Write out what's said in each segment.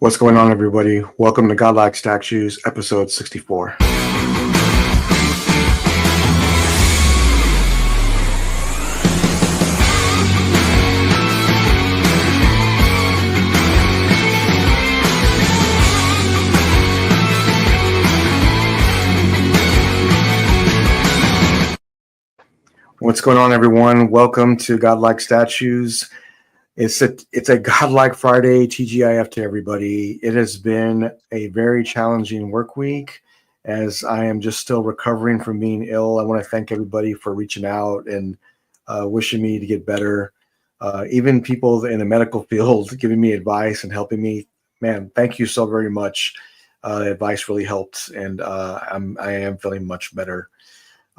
What's going on, everybody? Welcome to Godlike Statues, episode 64. What's going on, everyone? Welcome to Godlike Statues. It's a Godlike Friday, TGIF to everybody. It has been a very challenging work week as I am just still recovering from being ill. I want to thank everybody for reaching out and wishing me to get better. Even people in the medical field giving me advice and helping me. Man, thank you so very much. Advice really helped, and I am feeling much better.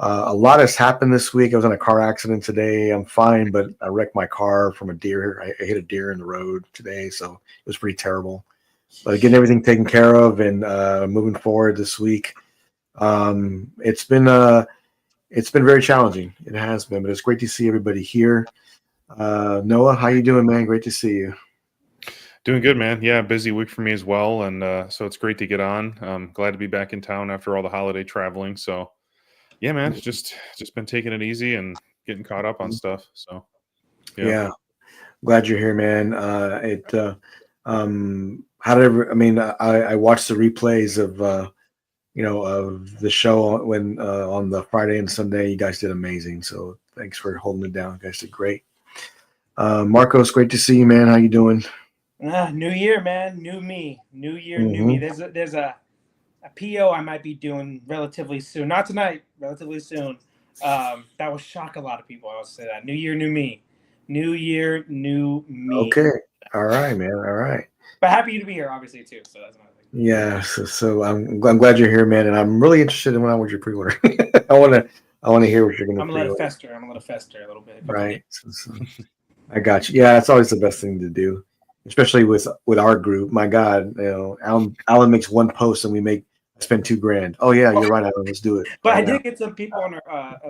A lot has happened this week. I was in a car accident today. I'm fine, but I wrecked my car from a deer. I hit a deer in the road today, so it was pretty terrible. But getting everything taken care of and moving forward this week, it's been very challenging. It has been, but it's great to see everybody here. Noah, how you doing, man? Great to see you. Doing good, man. Yeah, busy week for me as well, and so it's great to get on. I'm glad to be back in town after all the holiday traveling. So. Yeah, man, just been taking it easy and getting caught up on stuff. So, yeah. Glad you're here, man. I watched the replays of of the show when on the Friday and Sunday. You guys did amazing. So thanks for holding it down. You guys did great. Marcos, great to see you, man. How you doing? New year, man. New me. New year, new me. There's a PO I might be doing relatively soon. Not tonight, relatively soon. That will shock a lot of people. I would say that. New year, new me. New year, new me. Okay. All right, man. All right. But happy to be here, obviously, too. So that's another thing. Yeah. So I'm glad you're here, man. And I'm really interested in what you're pre-ordering. I want to hear what you're going to pre-order. I'm going to let it fester a little bit. Right. So, I got you. Yeah, it's always the best thing to do, especially with our group. My God, Alan makes one post and we spend $2,000. Oh yeah, you're right, Alan. Let's do it. But I did get some people on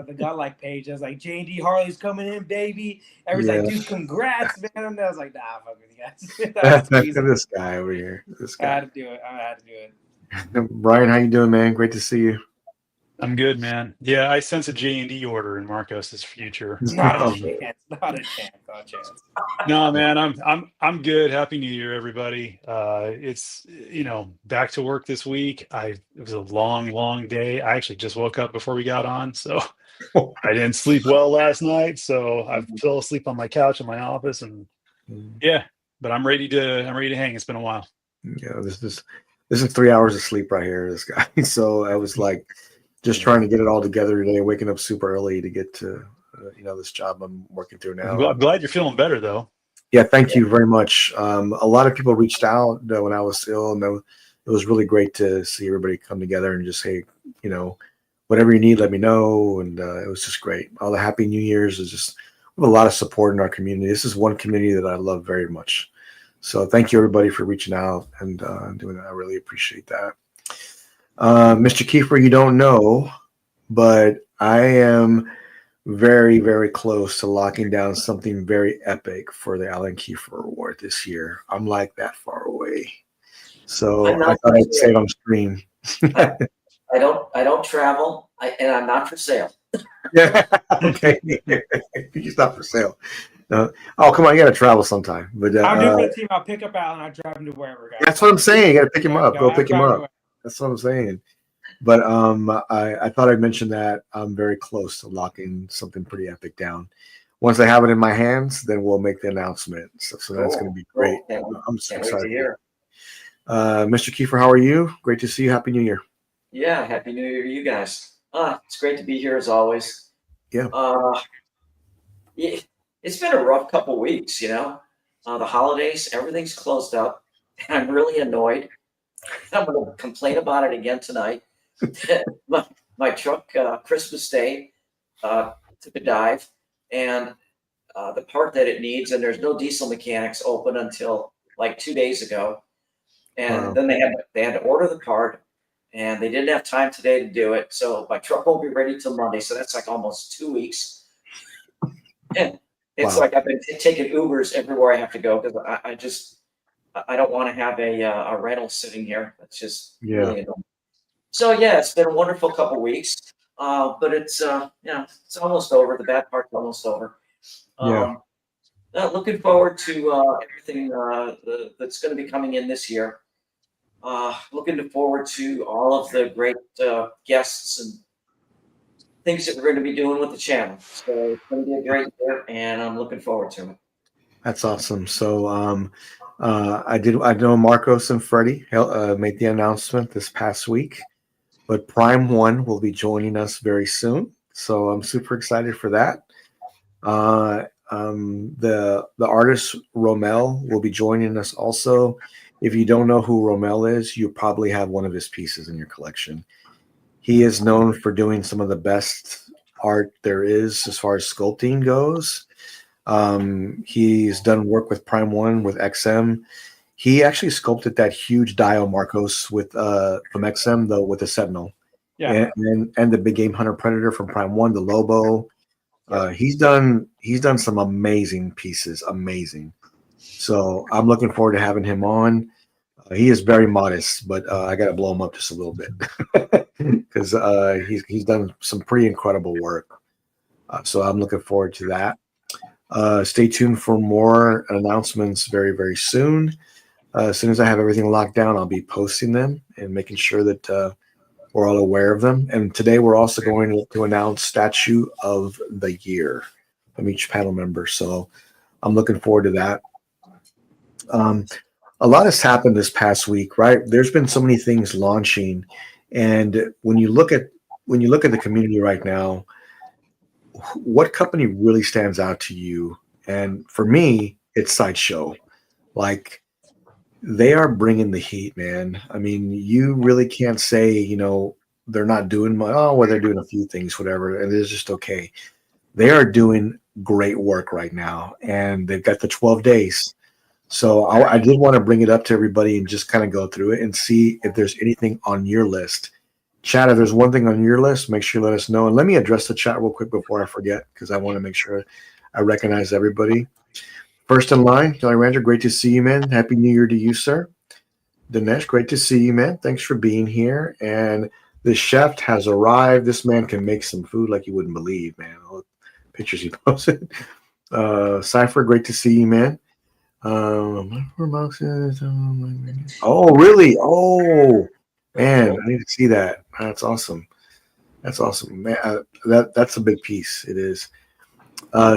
the Godlike page. I was like, J&D Harley's coming in, baby. Everyone's like, dude, congrats, man. And I was like, nah, fuck with you guys. This guy over here. This guy. I had to do it. Brian, how you doing, man? Great to see you. I'm good, man. Yeah, I sense a J&D order in Marcos's future. Not a chance. No, man, I'm good. Happy New Year, everybody. It's back to work this week. It was a long day. I actually just woke up before we got on, so I didn't sleep well last night. So I fell asleep on my couch in my office, and but I'm ready to hang. It's been a while. Yeah, this is 3 hours of sleep right here, this guy. So I was like just trying to get it all together today, waking up super early to get to this job I'm working through now. I'm glad you're feeling better, though. Yeah, thank you very much. A lot of people reached out when I was ill, and it was really great to see everybody come together and just say, whatever you need, let me know. And it was just great. All the Happy New Year's is just we have a lot of support in our community. This is one community that I love very much. So thank you, everybody, for reaching out and doing that. I really appreciate that. Mr. Kiefer, you don't know, but I am very, very close to locking down something very epic for the Alan Kiefer Award this year. I'm like that far away. So I thought I'd say it on stream. I don't travel, and I'm not for sale. Yeah. Okay. He's not for sale. Oh, come on. You got to travel sometime. But I'm doing for the team. I'll pick up Alan. I'll drive him to wherever. Guys. That's what I'm saying. You got to pick him up. Go pick him up. That's what I'm saying. But I thought I'd mention that I'm very close to locking something pretty epic down. Once I have it in my hands, then we'll make the announcement. So that's going to be great. I'm so excited. Mr. Kiefer, how are you? Great to see you. Happy New Year. Yeah, Happy New Year to you guys. It's great to be here as always. Yeah. It's been a rough couple weeks, the holidays, everything's closed up. And I'm really annoyed. I'm going to complain about it again tonight. my truck, Christmas Day, took a dive, and the part that it needs, and there's no diesel mechanics open until like 2 days ago. And then they had to order the part, and they didn't have time today to do it. So my truck won't be ready till Monday. So that's like almost 2 weeks. And it's like I've been taking Ubers everywhere I have to go because I don't want to have a rental sitting here. That's just Yeah. really annoying. So yeah, it's been a wonderful couple weeks, but it's it's almost over. The bad part's almost over. Yeah. Looking forward to everything that's going to be coming in this year. Looking forward to all of the great guests and things that we're going to be doing with the channel. So it's going to be a great year, and I'm looking forward to it. That's awesome. So I know Marcos and Freddie made the announcement this past week, but Prime One will be joining us very soon. So I'm super excited for that. The artist Romel will be joining us also. If you don't know who Romel is, you probably have one of his pieces in your collection. He is known for doing some of the best art there is as far as sculpting goes. He's done work with Prime One, with XM. He actually sculpted that huge dial Marcos with from XM though with the Sentinel. Yeah. And the big game hunter predator from Prime One, the Lobo. He's done some amazing pieces, amazing. So I'm looking forward to having him on. He is very modest, but I got to blow him up just a little bit because he's done some pretty incredible work. So I'm looking forward to that. Stay tuned for more announcements very, very soon. As soon as I have everything locked down, I'll be posting them and making sure that we're all aware of them. And today we're also going to announce Statue of the Year from each panel member. So I'm looking forward to that. A lot has happened this past week, right? There's been so many things launching. And when you look at the community right now, what company really stands out to you? And for me, it's Sideshow. Like, they are bringing the heat, man. I mean, you really can't say, they're not doing much. Oh, well, they're doing a few things, whatever, and it's just okay. They are doing great work right now, and they've got the 12 days. So I did want to bring it up to everybody and just kind of go through it and see if there's anything on your list. Chat, if there's one thing on your list, make sure you let us know. And let me address the chat real quick before I forget, because I want to make sure I recognize everybody. First in line, Johnny Ranger, great to see you, man. Happy New Year to you, sir. Dinesh, great to see you, man. Thanks for being here. And the chef has arrived. This man can make some food like you wouldn't believe, man. All the pictures he posted. Cypher, great to see you, man. Oh, really? Oh, man, I need to see that. That's awesome. That's awesome, man. That's a big piece. It is.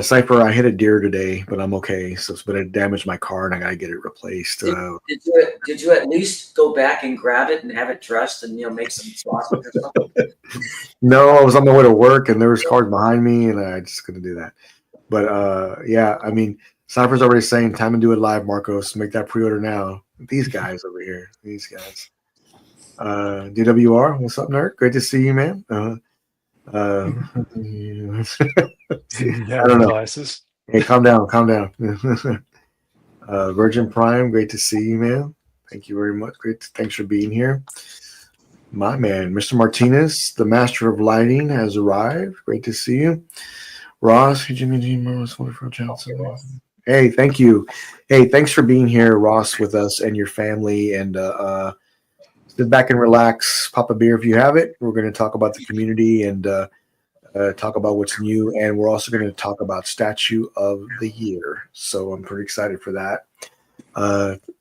Cypher, I hit a deer today, but I'm okay. But it damaged my car, and I gotta get it replaced. Did you at least go back and grab it and have it dressed and make some sausage or something? No, I was on my way to work, and there was cars behind me, and I just couldn't do that. But yeah, I mean, Cypher's already saying, time to do it live, Marcos. Make that pre-order now. These guys over here, these guys. DWR, what's up, nerd? Great to see you, man. I don't know. Glasses. Hey, calm down. Virgin Prime, great to see you, man. Thank you very much. Thanks for being here. My man, Mr. Martinez, the master of lighting, has arrived. Great to see you. Ross, Jimmy G. Morris, wonderful Johnson. Hey, thank you. Hey, thanks for being here, Ross, with us and your family. And sit back and relax. Pop a beer if you have it. We're going to talk about the community and talk about what's new. And we're also going to talk about Statue of the Year. So I'm pretty excited for that.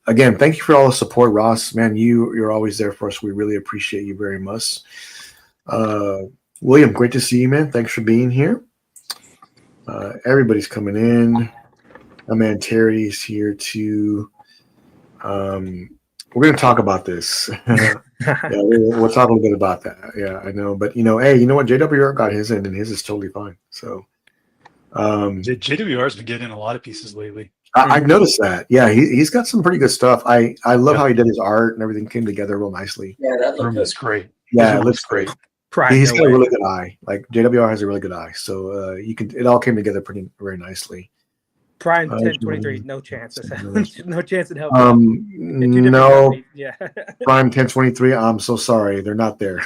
Again, thank you for all the support, Ross. Man, you're always there for us. We really appreciate you very much. William, great to see you, man. Thanks for being here. Everybody's coming in. My man Terry's here too. We're going to talk about this. Yeah, we'll talk a little bit about that. Yeah, I know. But, hey, you know what? JWR got his in, and his is totally fine. So JWR's been getting a lot of pieces lately. I've noticed that. Yeah, he's got some pretty good stuff. I love how he did his art, and everything came together real nicely. Yeah, that Room looks is great. Yeah, it looks great. He's got No a way. really good eye. Like JWR has a really good eye. So it all came together very nicely. Prime 1023, no chance. No chance in hell. No, Yeah. Prime 1023. I'm so sorry, they're not there.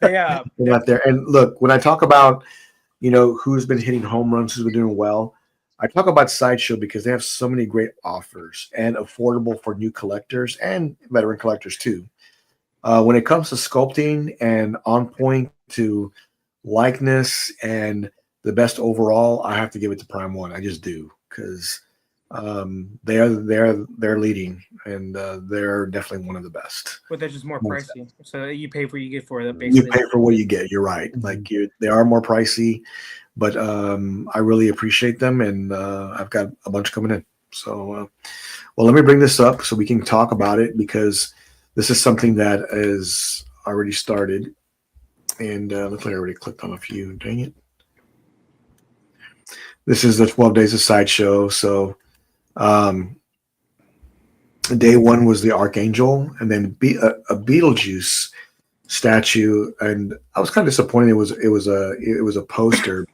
They're not there. And look, when I talk about who's been hitting home runs, who's been doing well, I talk about Sideshow because they have so many great offers and affordable for new collectors and veteran collectors too. When it comes to sculpting and on point to likeness and the best overall, I have to give it to Prime One. I just do because they're leading and they're definitely one of the best. But they're just more pricey. So you pay for what you get for that. You pay for what you get. You're right. Like they are more pricey, but I really appreciate them, and I've got a bunch coming in. So, well, let me bring this up so we can talk about it because this is something that is already started, and looks like I already clicked on a few. Dang it! This is the 12 Days of Sideshow. So, day one was the Archangel, and then a Beetlejuice statue, and I was kind of disappointed. It was a poster,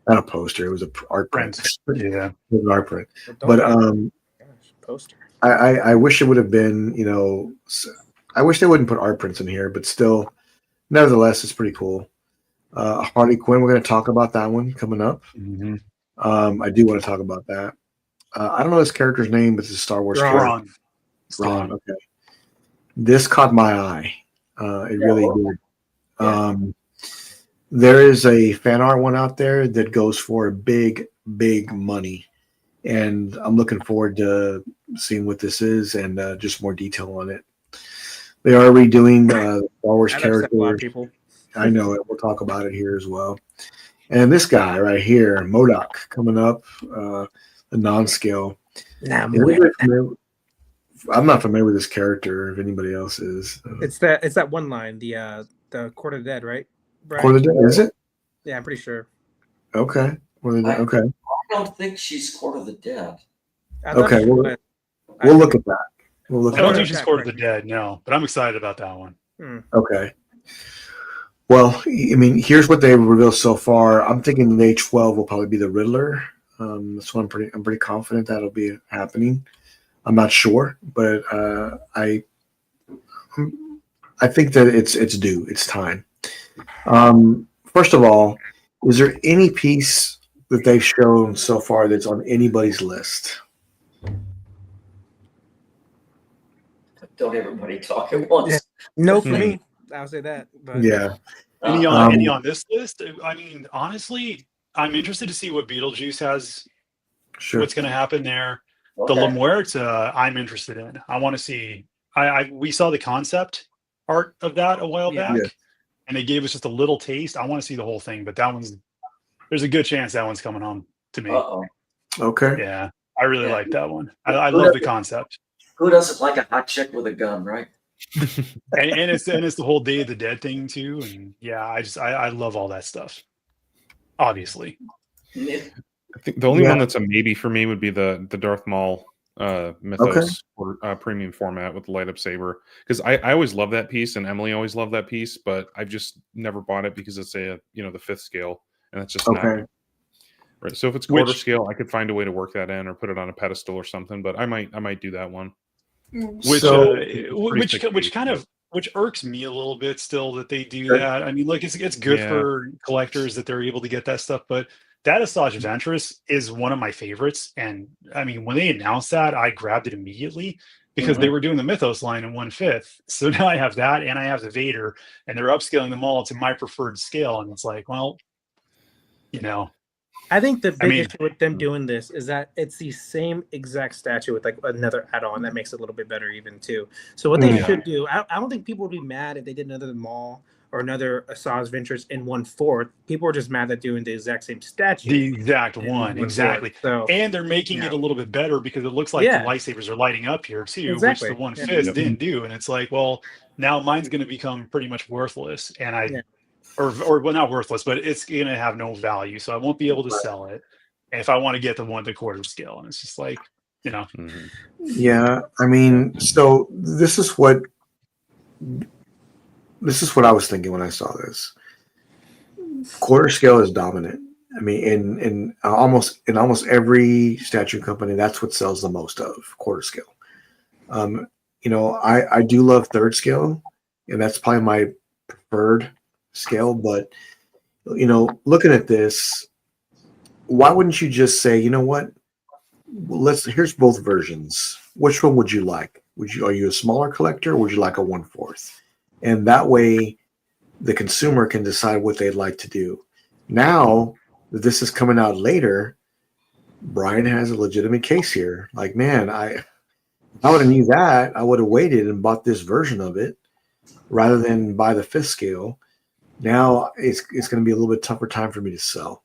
not a poster. It was a art print. Yeah, it was an art print. But poster. I wish it would have been. I wish they wouldn't put art prints in here, but still, nevertheless, it's pretty cool. Harley Quinn. We're going to talk about that one coming up. Mm-hmm. I do want to talk about that. I don't know his character's name, but it's a Star Wars character. Ron. Okay. This caught my eye. It really did. Yeah. There is a fan art one out there that goes for big money, and I'm looking forward to seeing what this is and just more detail on it. They are redoing the Star Wars character. A lot of people. I know it. We'll talk about it here as well. And this guy right here, MODOK, coming up, the non-scale. I'm not familiar with this character. If anybody else is, it's that one line, the Court of the Dead, right? Brian? Court of the Dead, is it? Yeah, I'm pretty sure. Okay. Okay. I don't think she's Court of the Dead. Okay, we'll look at that. I don't think she's Court of the Dead, no, but I'm excited about that one. Okay. Well, I mean, here's what they revealed so far. I'm thinking day 12 will probably be the Riddler. So I'm pretty confident that'll be happening. I'm not sure, but I think that it's due. It's time. First of all, is there any piece that they've shown so far that's on anybody's list? Don't everybody talk at once. Yeah. No, for me, I'll say that. But yeah. Any on this list? I mean, honestly, I'm interested to see what Beetlejuice has. Sure. What's going to happen there? Okay. The La Muerta, I'm interested in. I want to see. We saw the concept art of that a while back, and they gave us just a little taste. I want to see the whole thing, but there's a good chance that one's coming home to me. Uh-oh. Okay. Yeah, I really like that one. I love the concept. Who doesn't like a hot chick with a gun, right? and it's the whole Day of the Dead thing too. And yeah, I love all that stuff. Obviously. I think the only one that's a maybe for me would be the Darth Maul Mythos or premium format with the light up saber, because I always love that piece and Emily always loved that piece, but I've just never bought it because it's the 5th scale and it's just not right. So if it's quarter scale, I could find a way to work that in or put it on a pedestal or something, but I might do that one. Which irks me a little bit still that they do that. I mean, like it's good for collectors that they're able to get that stuff, but that Asajj Ventress is one of my favorites. And I mean, when they announced that, I grabbed it immediately because they were doing the Mythos line in 1/5. So now I have that and I have the Vader, and they're upscaling them all to my preferred scale. And it's like, well, I think the big issue with them doing this is that it's the same exact statue with like another add-on that makes it a little bit better even too. So what they should do, I don't think people would be mad if they did another Maul or another Asajj Ventress in 1/4. People are just mad that doing the exact same statue. The exact one, exactly. So, and they're making it a little bit better because it looks like the lightsabers are lighting up here too, which the 1/5 didn't do. And it's like, well, now mine's going to become pretty much worthless, and or not worthless, but it's going to have no value, so I won't be able to sell it. And if I want to get the 1/4 scale, and it's just like, Yeah, I mean, so this is what I was thinking when I saw this. Quarter scale is dominant. I mean, in almost every statue company, that's what sells the most of quarter scale. I do love 3rd scale, and that's probably my preferred scale. But looking at this, why wouldn't you just say, you know what? Here's both versions. Which one would you like? Are you a smaller collector or would you like a 1/4? And that way the consumer can decide what they'd like to do. Now that this is coming out later, Brian has a legitimate case here. Like, man, if I would have knew that, I would have waited and bought this version of it rather than buy the 5th scale. Now it's going to be a little bit tougher time for me to sell.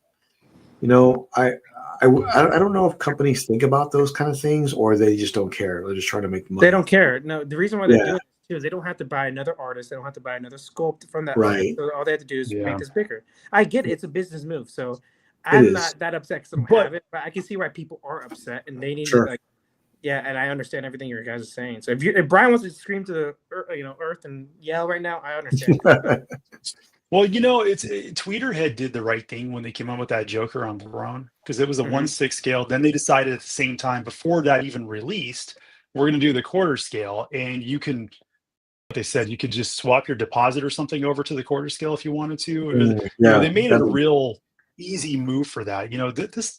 You know, I don't know if companies think about those kind of things or they just don't care. They're just trying to make money. They don't care. No, the reason why they're doing it too is they don't have to buy another artist. They don't have to buy another sculpt from that artist. So all they have to do is make this bigger. I get it. It's a business move. So I'm not that upset because I don't have it, but I can see why people are upset and they need to like. Yeah, and I understand everything you guys are saying. So if Brian wants to scream to the earth and yell right now, I understand. Well, Tweeterhead did the right thing when they came out with that Joker on Throne because it was a 1/6 scale. Then they decided at the same time, before that even released, we're going to do the 1/4 scale, and you can. They said you could just swap your deposit or something over to the 1/4 scale if you wanted to. They made it a real easy move for that.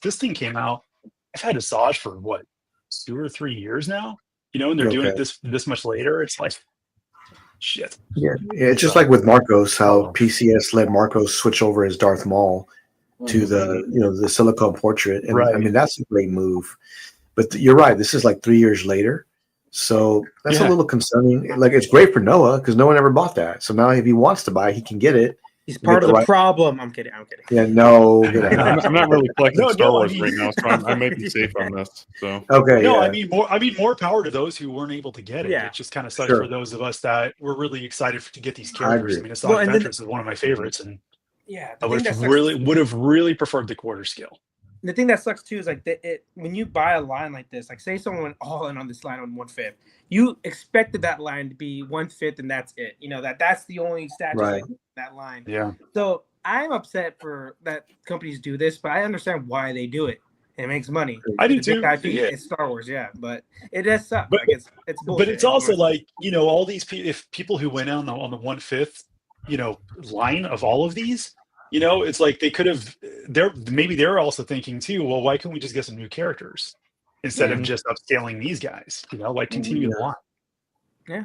This thing came out. I've had Asajj for what, 2 or 3 years now, and they're doing it this much later. It's like, shit. Yeah, it's just like with Marcos, how PCS let Marcos switch over his Darth Maul to the silicone portrait, and I mean that's a great move. But you're right, this is like 3 years later, so that's a little concerning. Like, it's great for Noah because no one ever bought that, so now if he wants to buy, he can get it. He's part of the problem. I'm kidding. Yeah, no. I'm not really collecting Star Wars right now, so I may be safe on this. So okay. No, I mean more power to those who weren't able to get it. It just kind of sucks for those of us that were really excited to get these characters. I mean, Asajj Ventress is one of my favorites, and I would have really preferred the 1/4 scale. The thing that sucks too is like when you buy a line like this, like say someone went all in on this line on 1/5, you expected that line to be 1/5 and that's it. That's the only statue that line. Yeah. So I'm upset for that companies do this, but I understand why they do it. It makes money. I do too. It's Star Wars, but it does suck. But it's bullshit. But it's also like all these people who went on the 1/5, line of all of these. It's like they could have. They're also thinking too. Well, why couldn't we just get some new characters instead of just upscaling these guys? Like continue the line. Yeah.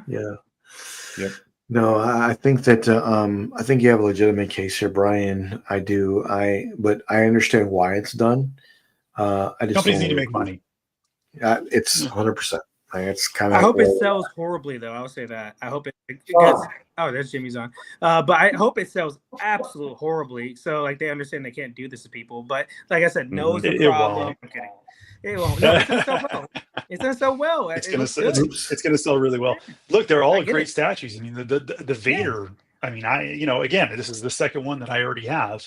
Yep. No, I think that I think you have a legitimate case here, Brian. I do. But I understand why it's done. I just companies need to make money. It's 100%. It's kind of. I hope it sells horribly, though. I'll say that. I hope it gets. Oh, there's Jimmy's on. But I hope it sells absolutely horribly. So like they understand they can't do this to people. But like I said, no is the problem. I'm kidding. It won't. No, it's gonna sell well. It's gonna sell well. It's gonna sell really well. Look, they're all great statues. I mean, the Vader. I mean, again, this is the second one that I already have.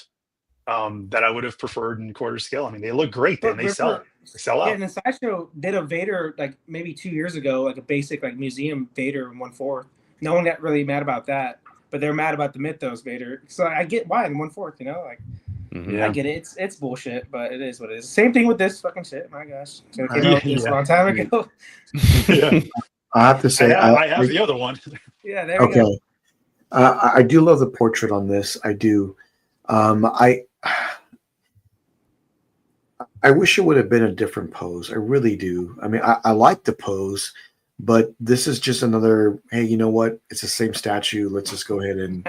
That I would have preferred in 1/4 scale. I mean, they look great. They sell out. Yeah, and the Sideshow did a Vader like maybe 2 years ago, like a basic like museum Vader in 1/4. No one got really mad about that, but they're mad about the Mythos Vader. So I get why in 1/4. I get it. It's bullshit, but it is what it is. Same thing with this fucking shit. My gosh, it came out a long time ago. I have to say, I have the other one. Yeah, there you go. I do love the portrait on this. I do. I wish it would have been a different pose. I really do. I mean, I like the pose, but this is just another, hey, you know what? It's the same statue. Let's just go ahead and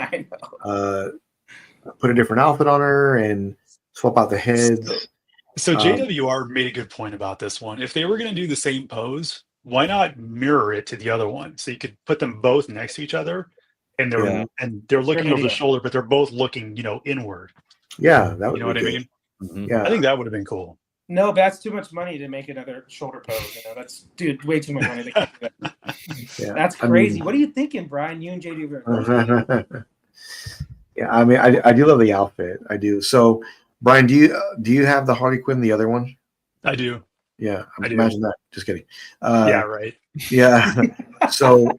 put a different outfit on her and swap out the head. So JWR made a good point about this one. If they were going to do the same pose, why not mirror it to the other one? So you could put them both next to each other and they're looking over the shoulder, but they're both looking, inward. Yeah. That would you know what good. I mean? Mm-hmm. Yeah. I think that would have been cool. No, but that's too much money to make another shoulder pose. That's way too much money to keep that. That's crazy. What are you thinking, Brian? You and JD. Yeah, I mean, I do love the outfit. I do. So, Brian, do you have the Harley Quinn, the other one? I do. Yeah, imagine that. Just kidding. Yeah, right. Yeah. So,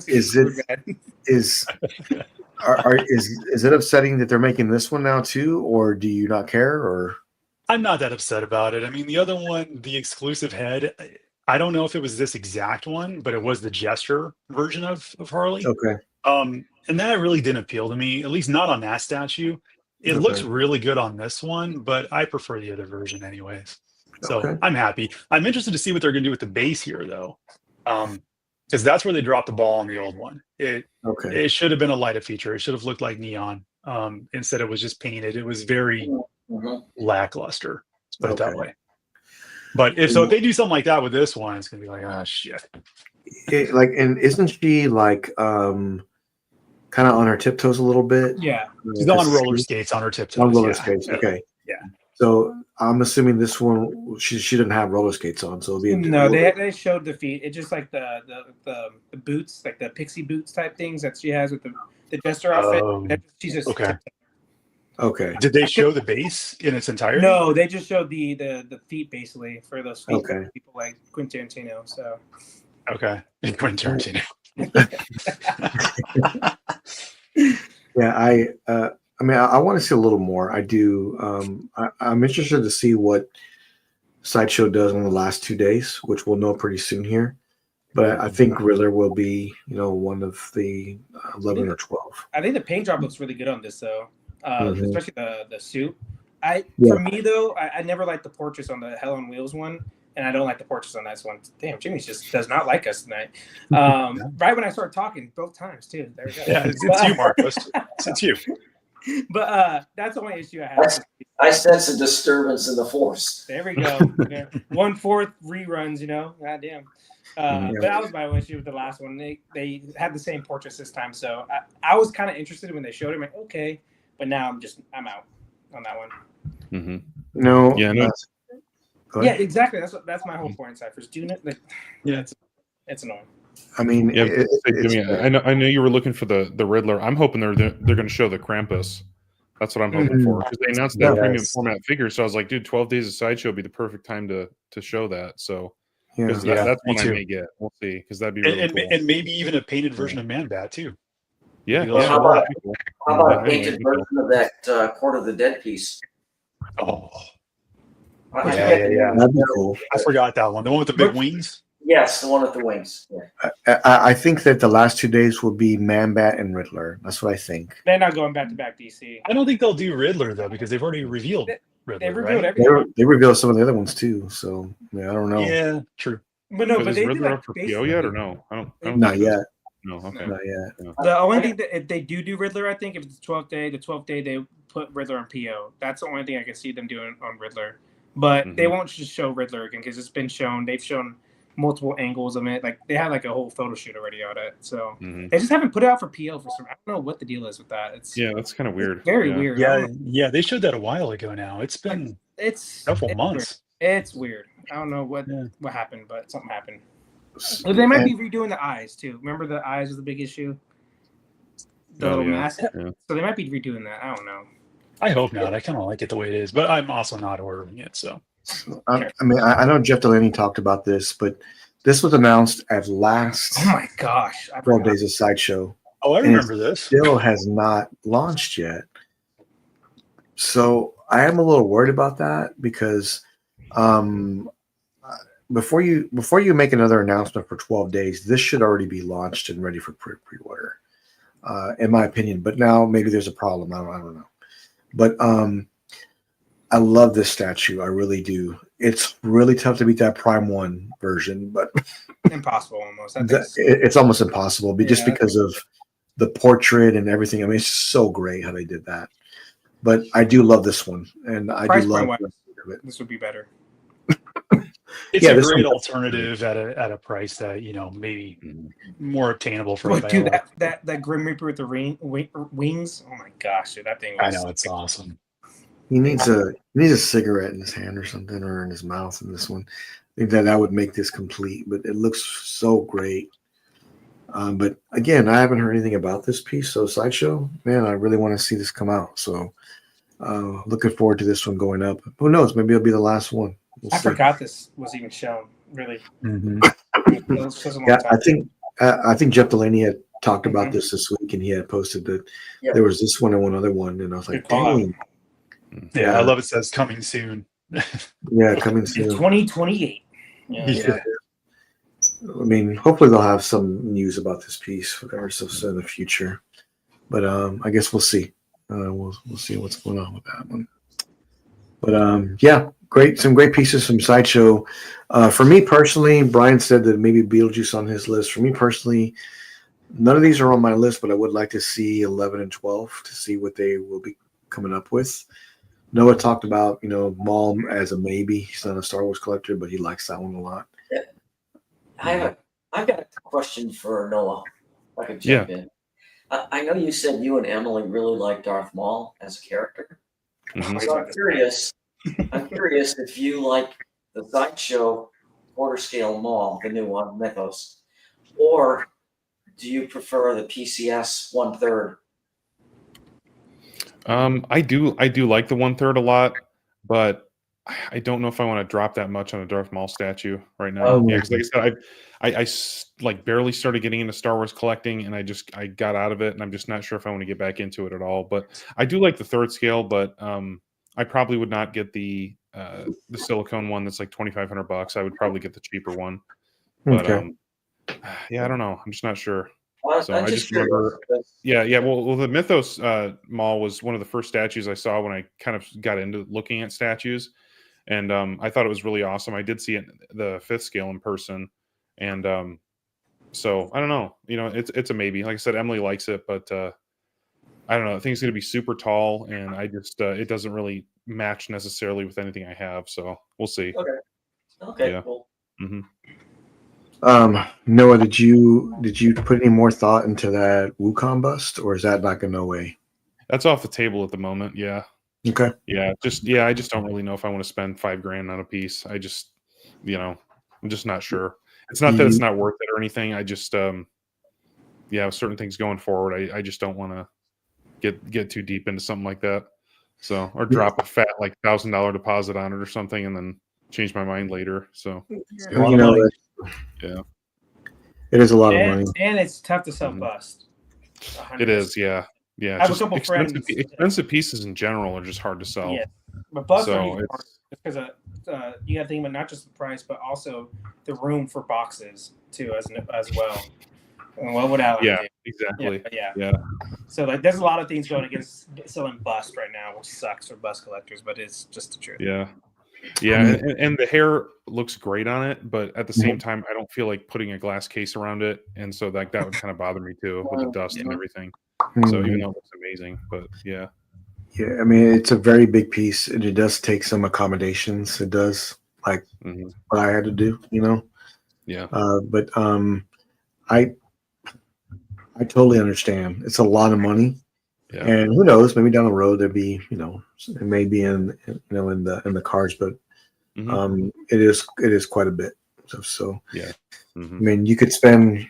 is it upsetting that they're making this one now too, or do you not care? Or I'm not that upset about it. I mean, the other one, the exclusive head, I don't know if it was this exact one, but it was the gesture version of Harley. Okay. And that really didn't appeal to me, at least not on that statue. It Okay. looks really good on this one, but I prefer the other version anyways. So Okay. I'm happy. I'm interested to see what they're going to do with the base here, though, because that's where they dropped the ball on the old one. Okay. It should have been a lighted feature. It should have looked like neon. Instead, it was just painted. It was very lackluster. Let's put it that Okay. way. But if they do something like that with this one, it's gonna be like, ah, shit. And isn't she like kind of on her tiptoes a little bit? Yeah. She's on roller skates on her tiptoes. On roller yeah. skates. Okay. Yeah. So I'm assuming this one she didn't have roller skates on, so it'll be No, they showed the feet. It's just like the boots, like the pixie boots type things that she has with the jester outfit. She's just Okay. Did they show the base in its entirety? No, they just showed the feet basically for those feet Okay. people like Quentin Tarantino. So Okay. Quentin Tarantino. Yeah, I mean, I want to see a little more. I do. I'm interested to see what Sideshow does on the last 2 days, which we'll know pretty soon here. But I think Riddler will be, one of the 11 or 12. I think the paint job looks really good on this though, especially the suit. Yeah. For me though, I never liked the portraits on the Hell on Wheels one, and I don't like the portraits on this one. Damn, Jimmy just does not like us tonight. Right when I started talking, both times too. There we go. Yeah, it's you, Marcos. It's you. But that's the only issue I have. I sense a disturbance in the force. There we go. 1/4 reruns, God damn. But that was my only issue with the last one. They had the same portraits this time, so I was kind of interested when they showed it. I'm like, okay, but now I'm out on that one. Mm-hmm. No. Yeah. No. Yeah, exactly. That's my whole point. Cypher's doing it. Like, Yeah, it's annoying. I mean, Yeah, I know you were looking for the Riddler. I'm hoping they're going to show the Krampus. That's what I'm hoping for, because they announced that premium format figure. So I was like, dude, 12 Days of Sideshow would be the perfect time to show that. So that's one I may get. We'll see, because that'd be really cool. And maybe even a painted version of Man-Bat too. Yeah. How about a painted version of that Court of the Dead piece? Oh, Yeah. That'd be cool. I forgot that one. The one with the big wings. Yes, the one with the wings. Yeah. I think that the last 2 days will be Man-Bat and Riddler. That's what I think. They're not going back to back DC. I don't think they'll do Riddler though, because they've already revealed Riddler. They revealed right? everything. They revealed some of the other ones too. So I don't know. Yeah, true. But no, Is but they Riddler do up for PO yet or no? I don't Not think so. yet. No. Okay. Not yet. The only thing that if they do Riddler, I think if it's the 12th day they put Riddler on PO. That's the only thing I can see them doing on Riddler. But they won't just show Riddler again, because it's been shown. They've shown multiple angles of it. Like they had like a whole photo shoot already on it. So they just haven't put it out for PO for some. I don't know what the deal is with that. That's kind of weird. Very weird. Yeah. They showed that a while ago now. It's been several months. Weird. It's weird. I don't know what happened, but something happened. They might be redoing the eyes too. Remember the eyes was the big issue. The little mask. Yeah. So they might be redoing that. I don't know. I hope not. I kind of like it the way it is, but I'm also not ordering it. So, I mean, I know Jeff Delaney talked about this, but this was announced at last. Oh my gosh! 12 Days of Sideshow. Oh, I remember this. Still has not launched yet. So I am a little worried about that, because before you make another announcement for 12 days, this should already be launched and ready for pre-order, in my opinion. But now maybe there's a problem. I don't know. But I love this statue. I really do. It's really tough to beat that Prime 1 version, but impossible almost. It's almost impossible, just because of the portrait and everything. I mean, it's so great how they did that. But I do love this one, and I do love it. This would be better. It's a great alternative at a price that maybe more obtainable for. Oh, dude, that Grim Reaper with the wings. Oh my gosh, dude, that thing. I know, it's awesome. He needs a cigarette in his hand or something, or in his mouth in this one. I think that would make this complete. But it looks so great. But again, I haven't heard anything about this piece. So Sideshow, man, I really want to see this come out. So looking forward to this one going up. Who knows? Maybe it'll be the last one. I forgot this was even shown. Really. Yeah, I think Jeff Delaney had talked about this week, and he had posted that there was this one and one other one, and I was like, dang. Yeah, I love it. Says coming soon. Yeah, coming soon. 2028. Yeah. I mean, hopefully they'll have some news about this piece, whatever, so in the future. But I guess we'll see. We'll see what's going on with that one. But yeah, some great pieces from Sideshow. For me personally, Brian said that maybe Beetlejuice on his list. For me personally, none of these are on my list, but I would like to see 11 and 12 to see what they will be coming up with. Noah talked about, Maul as a maybe. He's not a Star Wars collector, but he likes that one a lot. Yeah. I've got a question for Noah. If I could jump in. I know you said you and Emily really like Darth Maul as a character. Mhm. So I'm curious if you like the Sideshow quarter scale Maul, the new one, Mythos, or do you prefer the PCS 1/3? I do like the 1/3 a lot, but I don't know if I want to drop that much on a Darth Maul statue right now. Oh. Yeah, because like I said, like barely started getting into Star Wars collecting, and I got out of it, and I'm just not sure if I want to get back into it at all. But I do like the 3rd scale, but I probably would not get the silicone one that's like $2,500. I would probably get the cheaper one. But Okay. yeah, I don't know. I'm just not sure. Well, So I'm I just just remember, curious. yeah. Well, the Mythos Mall was one of the first statues I saw when I kind of got into looking at statues, and I thought it was really awesome. I did see it the 5th scale in person, and so I don't know. It's a maybe. Like I said, Emily likes it, but I don't know. I think it's going to be super tall, and I just it doesn't really match necessarily with anything I have. So we'll see. Okay, Yeah. cool. hmm Noah, did you put any more thought into that Wukong bust, or is that not going no way? That's off the table at the moment. Yeah. Okay. Yeah. I just don't really know if I want to spend $5,000 on a piece. I just, I'm just not sure. It's not that it's not worth it or anything. I just, with certain things going forward, I just don't want to get too deep into something like that. So, or drop a fat like $1,000 deposit on it or something, and then change my mind later. So, yeah, it is a lot of money, and it's tough to sell bust. 100%. It is. Yeah. I have a couple friends. Expensive pieces in general are just hard to sell. Yeah, but bust So are even hard because you got to think about not just the price, but also the room for boxes too, as well. And what would Alan do? Exactly. Yeah. So like, there's a lot of things going against selling bust right now, which sucks for bust collectors, but it's just the truth. Yeah. And the hair looks great on it, but at the same time, I don't feel like putting a glass case around it, and so that would kind of bother me too with the dust and everything. So even though it looks amazing, but yeah. I mean, it's a very big piece, and it does take some accommodations. It does, like what I had to do, Yeah. But I totally understand. It's a lot of money, and who knows? Maybe down the road there'd be, it may be in the cards, but it is quite a bit. So yeah. I mean, you could spend,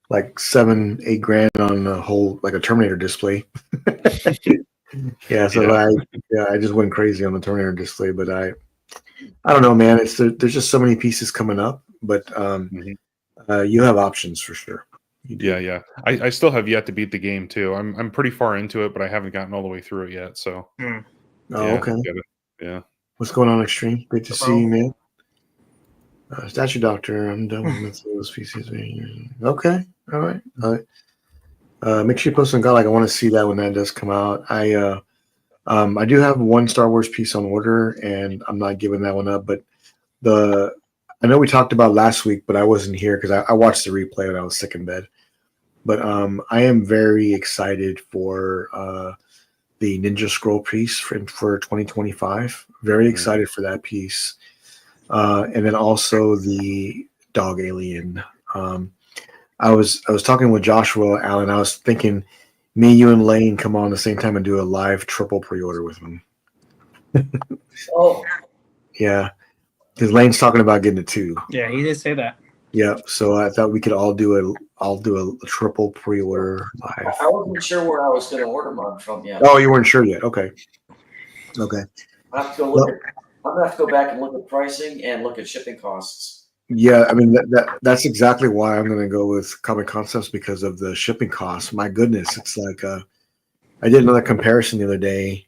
like $7-8 grand on a whole, like a Terminator display. I just went crazy on the Terminator display, but I don't know, man. There's just so many pieces coming up, but you have options for sure. Yeah. I still have yet to beat the game too. I'm pretty far into it, but I haven't gotten all the way through it yet. So okay. Yeah. What's going on, Extreme? Great to see you, man. Statue Doctor, I'm done with those pieces. Okay, all right. Make sure you post on Godlike. I want to see that when that does come out. I do have one Star Wars piece on order, and I'm not giving that one up. But I know we talked about last week, but I wasn't here because I watched the replay when I was sick in bed. But I am very excited for the Ninja Scroll piece for 2025. Very excited for that piece. And then also the Dog Alien. I was talking with Joshua Allen. I was thinking me, you, and Lane come on the same time and do a live triple pre-order with him. Yeah, because Lane's talking about getting it too. Yeah, he did say that. Yeah, so I thought we could all do a triple pre-order live. I wasn't sure where I was going to order mine from yet. Oh, you weren't sure yet? Okay. I have to go I'm gonna have to go back and look at pricing and look at shipping costs. Yeah, I mean that's exactly why I'm gonna go with Comic Concepts, because of the shipping costs. My goodness, it's like I did another comparison the other day.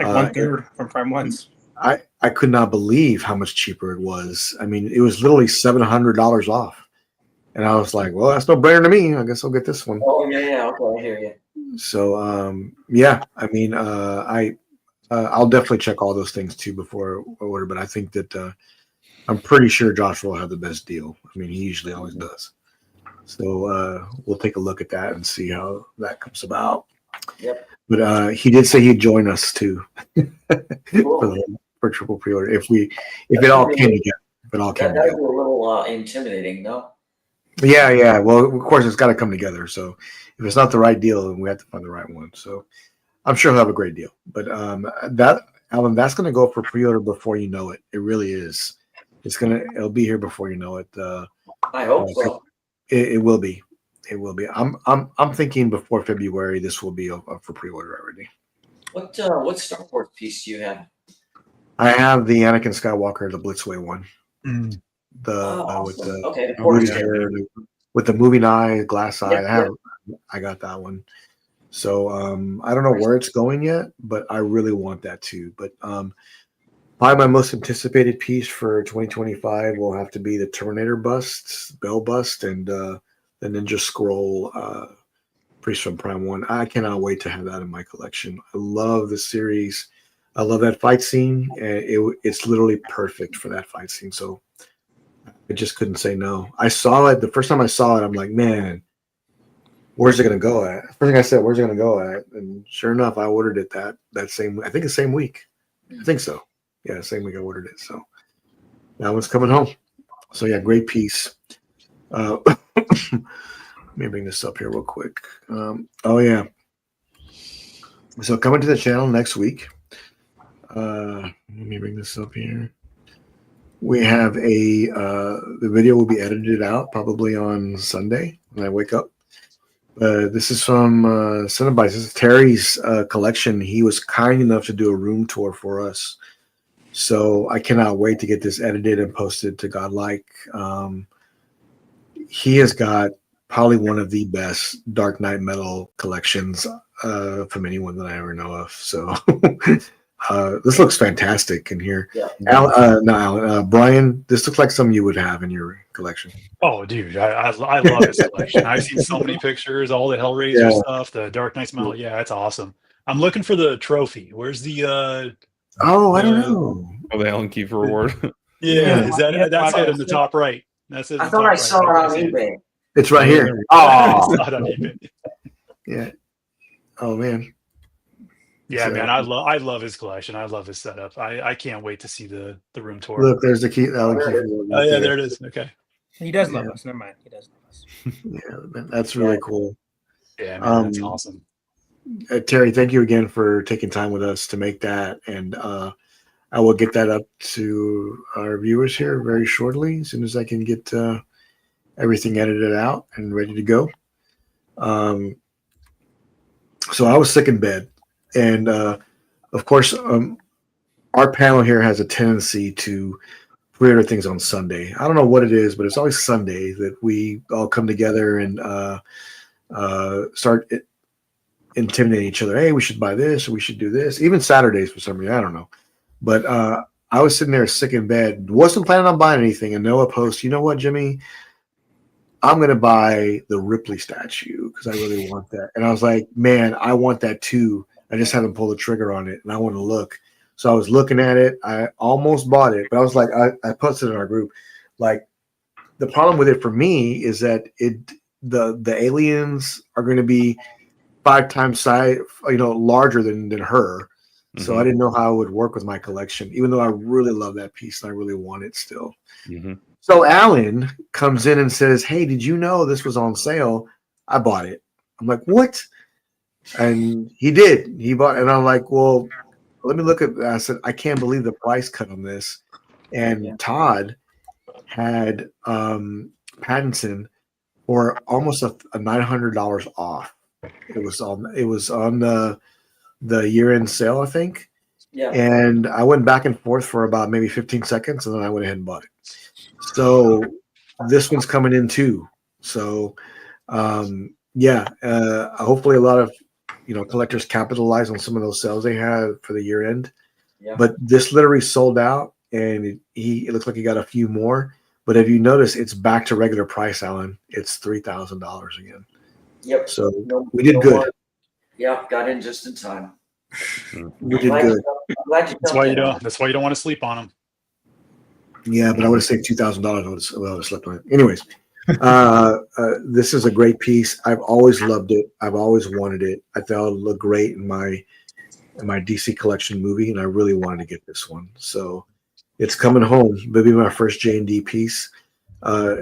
It's like 1/3 from Prime Ones. I could not believe how much cheaper it was. I mean, it was literally $700 off, and I was like, well, that's no brainer to me. I guess I'll get this one. Oh yeah, okay, I hear you. So yeah, I mean, I'll definitely check all those things too before I order. But I think that I'm pretty sure Josh will have the best deal. I mean, he usually always does. So we'll take a look at that and see how that comes about. Yep. But he did say he'd join us too Cool. for triple pre-order if it all came together. If it all came That'd together. be a little intimidating, no? Yeah. Well, of course, it's got to come together. So if it's not the right deal, then we have to find the right one. So I'm sure he'll have a great deal. But Alan, that's going to go for pre-order before you know it. It really is. It'll be here before you know it. I hope so. It will be. It will be. I'm thinking before February this will be up for pre-order already. What Star Wars piece do you have? I have the Anakin Skywalker, the Blitzway one. Mm. With the okay, Rudy hair, with the moving eye, glass eye. Yep. I got that one. So I don't know where it's going yet, but I really want that too. But probably my most anticipated piece for 2025 will have to be the Terminator bust, Bell bust, and the Ninja Scroll Priest from Prime 1. I cannot wait to have that in my collection. I love the series. I love that fight scene. It's literally perfect for that fight scene. So I just couldn't say no. I saw it. The first time I saw it, I'm like, man, where's it going to go at? First thing I said, where's it going to go at? And sure enough, I ordered it that same, I think the same week. I think so. Yeah, same week I ordered it. So that one's coming home. So yeah, great piece. Let me bring this up here real quick. Oh yeah. So coming to the channel next week. Let me bring this up here. We have the video will be edited out probably on Sunday when I wake up. This is from Cinebites. This is Terry's collection. He was kind enough to do a room tour for us. So I cannot wait to get this edited and posted to Godlike. He has got probably one of the best Dark Knight metal collections from anyone that I ever know of. So this looks fantastic in here. Yeah. Brian, this looks like something you would have in your collection. Oh, dude, I love this collection. I've seen so many pictures, all the Hellraiser stuff, the Dark Knight's metal. Yeah, it's awesome. I'm looking for the trophy. Where's the? I don't know. Oh, the Alan Kiefer Award. Yeah, that's it in the top right. That's it. I thought I saw it on eBay. It's right here. Oh, it's not on eBay. Yeah. Oh man. Yeah, So, man, I love his collection. I love his setup. I can't wait to see the room tour. Look, there's the key. Alan Kiefer. Oh yeah, there it is. Okay. He does love us. Never mind. He does love us. Yeah, man, that's really cool. Yeah, man, that's awesome. Terry, thank you again for taking time with us to make that, and I will get that up to our viewers here very shortly, as soon as I can get everything edited out and ready to go. So I was sick in bed, and of course, our panel here has a tendency to pre-order things on Sunday. I don't know what it is, but it's always Sunday that we all come together and start intimidating each other. Hey, we should buy this, or we should do this. Even Saturdays for some reason, I don't know. But I was sitting there sick in bed, wasn't planning on buying anything, and Noah posts, you know what, Jimmy? I'm going to buy the Ripley statue because I really want that. And I was like, man, I want that too. I just haven't pulled the trigger on it, and I want to look. So I was looking at it. I almost bought it, but I was like, I posted in our group, like, the problem with it for me is that the aliens are going to be 5 times size, larger than her. Mm-hmm. So I didn't know how it would work with my collection, even though I really love that piece and I really want it still. Mm-hmm. So Alan comes in and says, hey, did you know this was on sale? I bought it. I'm like, what? And he did. He bought it. And I'm like, well, let me look at that. I said, I can't believe the price cut on this. And Todd had Pattinson for almost a $900 off. It was on the year-end sale, I think. Yeah. And I went back and forth for about maybe 15 seconds, and then I went ahead and bought it. So this one's coming in too. So hopefully a lot of collectors capitalize on some of those sales they had for the year end. Yeah. But this literally sold out, and it looks like he got a few more. But if you notice, it's back to regular price, Alan. It's $3,000 again. Yep. So we did good. Yep, got in just in time. We did good. I'm glad you That's jumped why you in. don't. That's why you don't want to sleep on them. Yeah, but I would have saved $2,000. I would have slept on it. Anyways, this is a great piece. I've always loved it. I've always wanted it. I thought it would look great in my DC collection movie, and I really wanted to get this one. So it's coming home. It'll be my first J&D piece.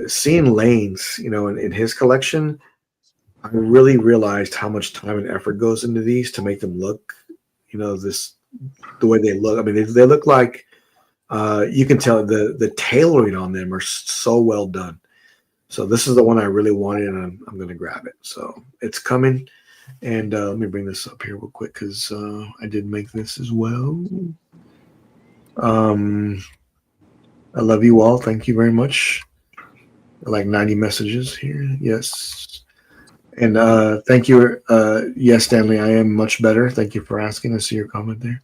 Seeing Lane's, in his collection, I really realized how much time and effort goes into these to make them look, the way they look. I mean, they look like you can tell the tailoring on them are so well done. So this is the one I really wanted, and I'm going to grab it. So it's coming. And let me bring this up here real quick because I did make this as well. I love you all. Thank you very much. Like 90 messages here. Yes. And thank you. Yes, Stanley, I am much better. Thank you for asking. I see your comment there.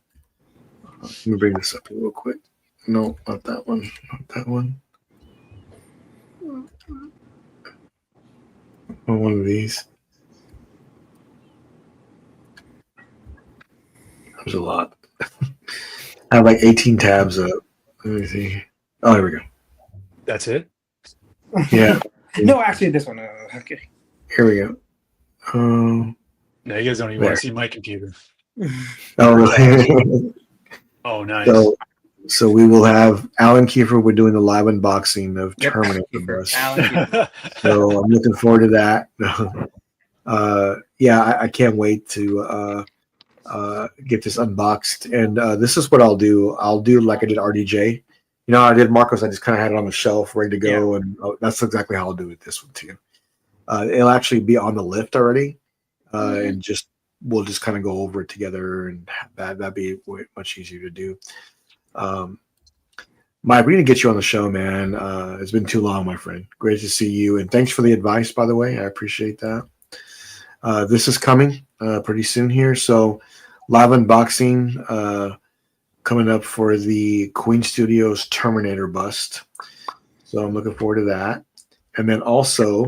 Let me bring this up here real quick. No, not that one. Not that one. Oh, one of these. There's a lot. I have like 18 tabs up. Let me see. Oh, here we go. That's it. Yeah. No, actually, this one. Okay. Here we go. No, you guys don't even want to see my computer. Oh, Oh, nice. So we will have Alan Kiefer. We're doing the live unboxing of Terminator Bus. So I'm looking forward to that. Yeah, I can't wait to get this unboxed. And this is what I'll do. I'll do like I did RDJ. I did Marcos. I just kind of had it on the shelf, ready to go, and that's exactly how I'll do it. This one too. It'll actually be on the lift already, and we'll just kind of go over it together, and that'd be much easier to do. Mike, we're gonna get you on the show, man. It's been too long, my friend. Great to see you, and thanks for the advice, by the way. I appreciate that. This is coming pretty soon here, so live unboxing coming up for the Queen Studios Terminator bust. So I'm looking forward to that, and then also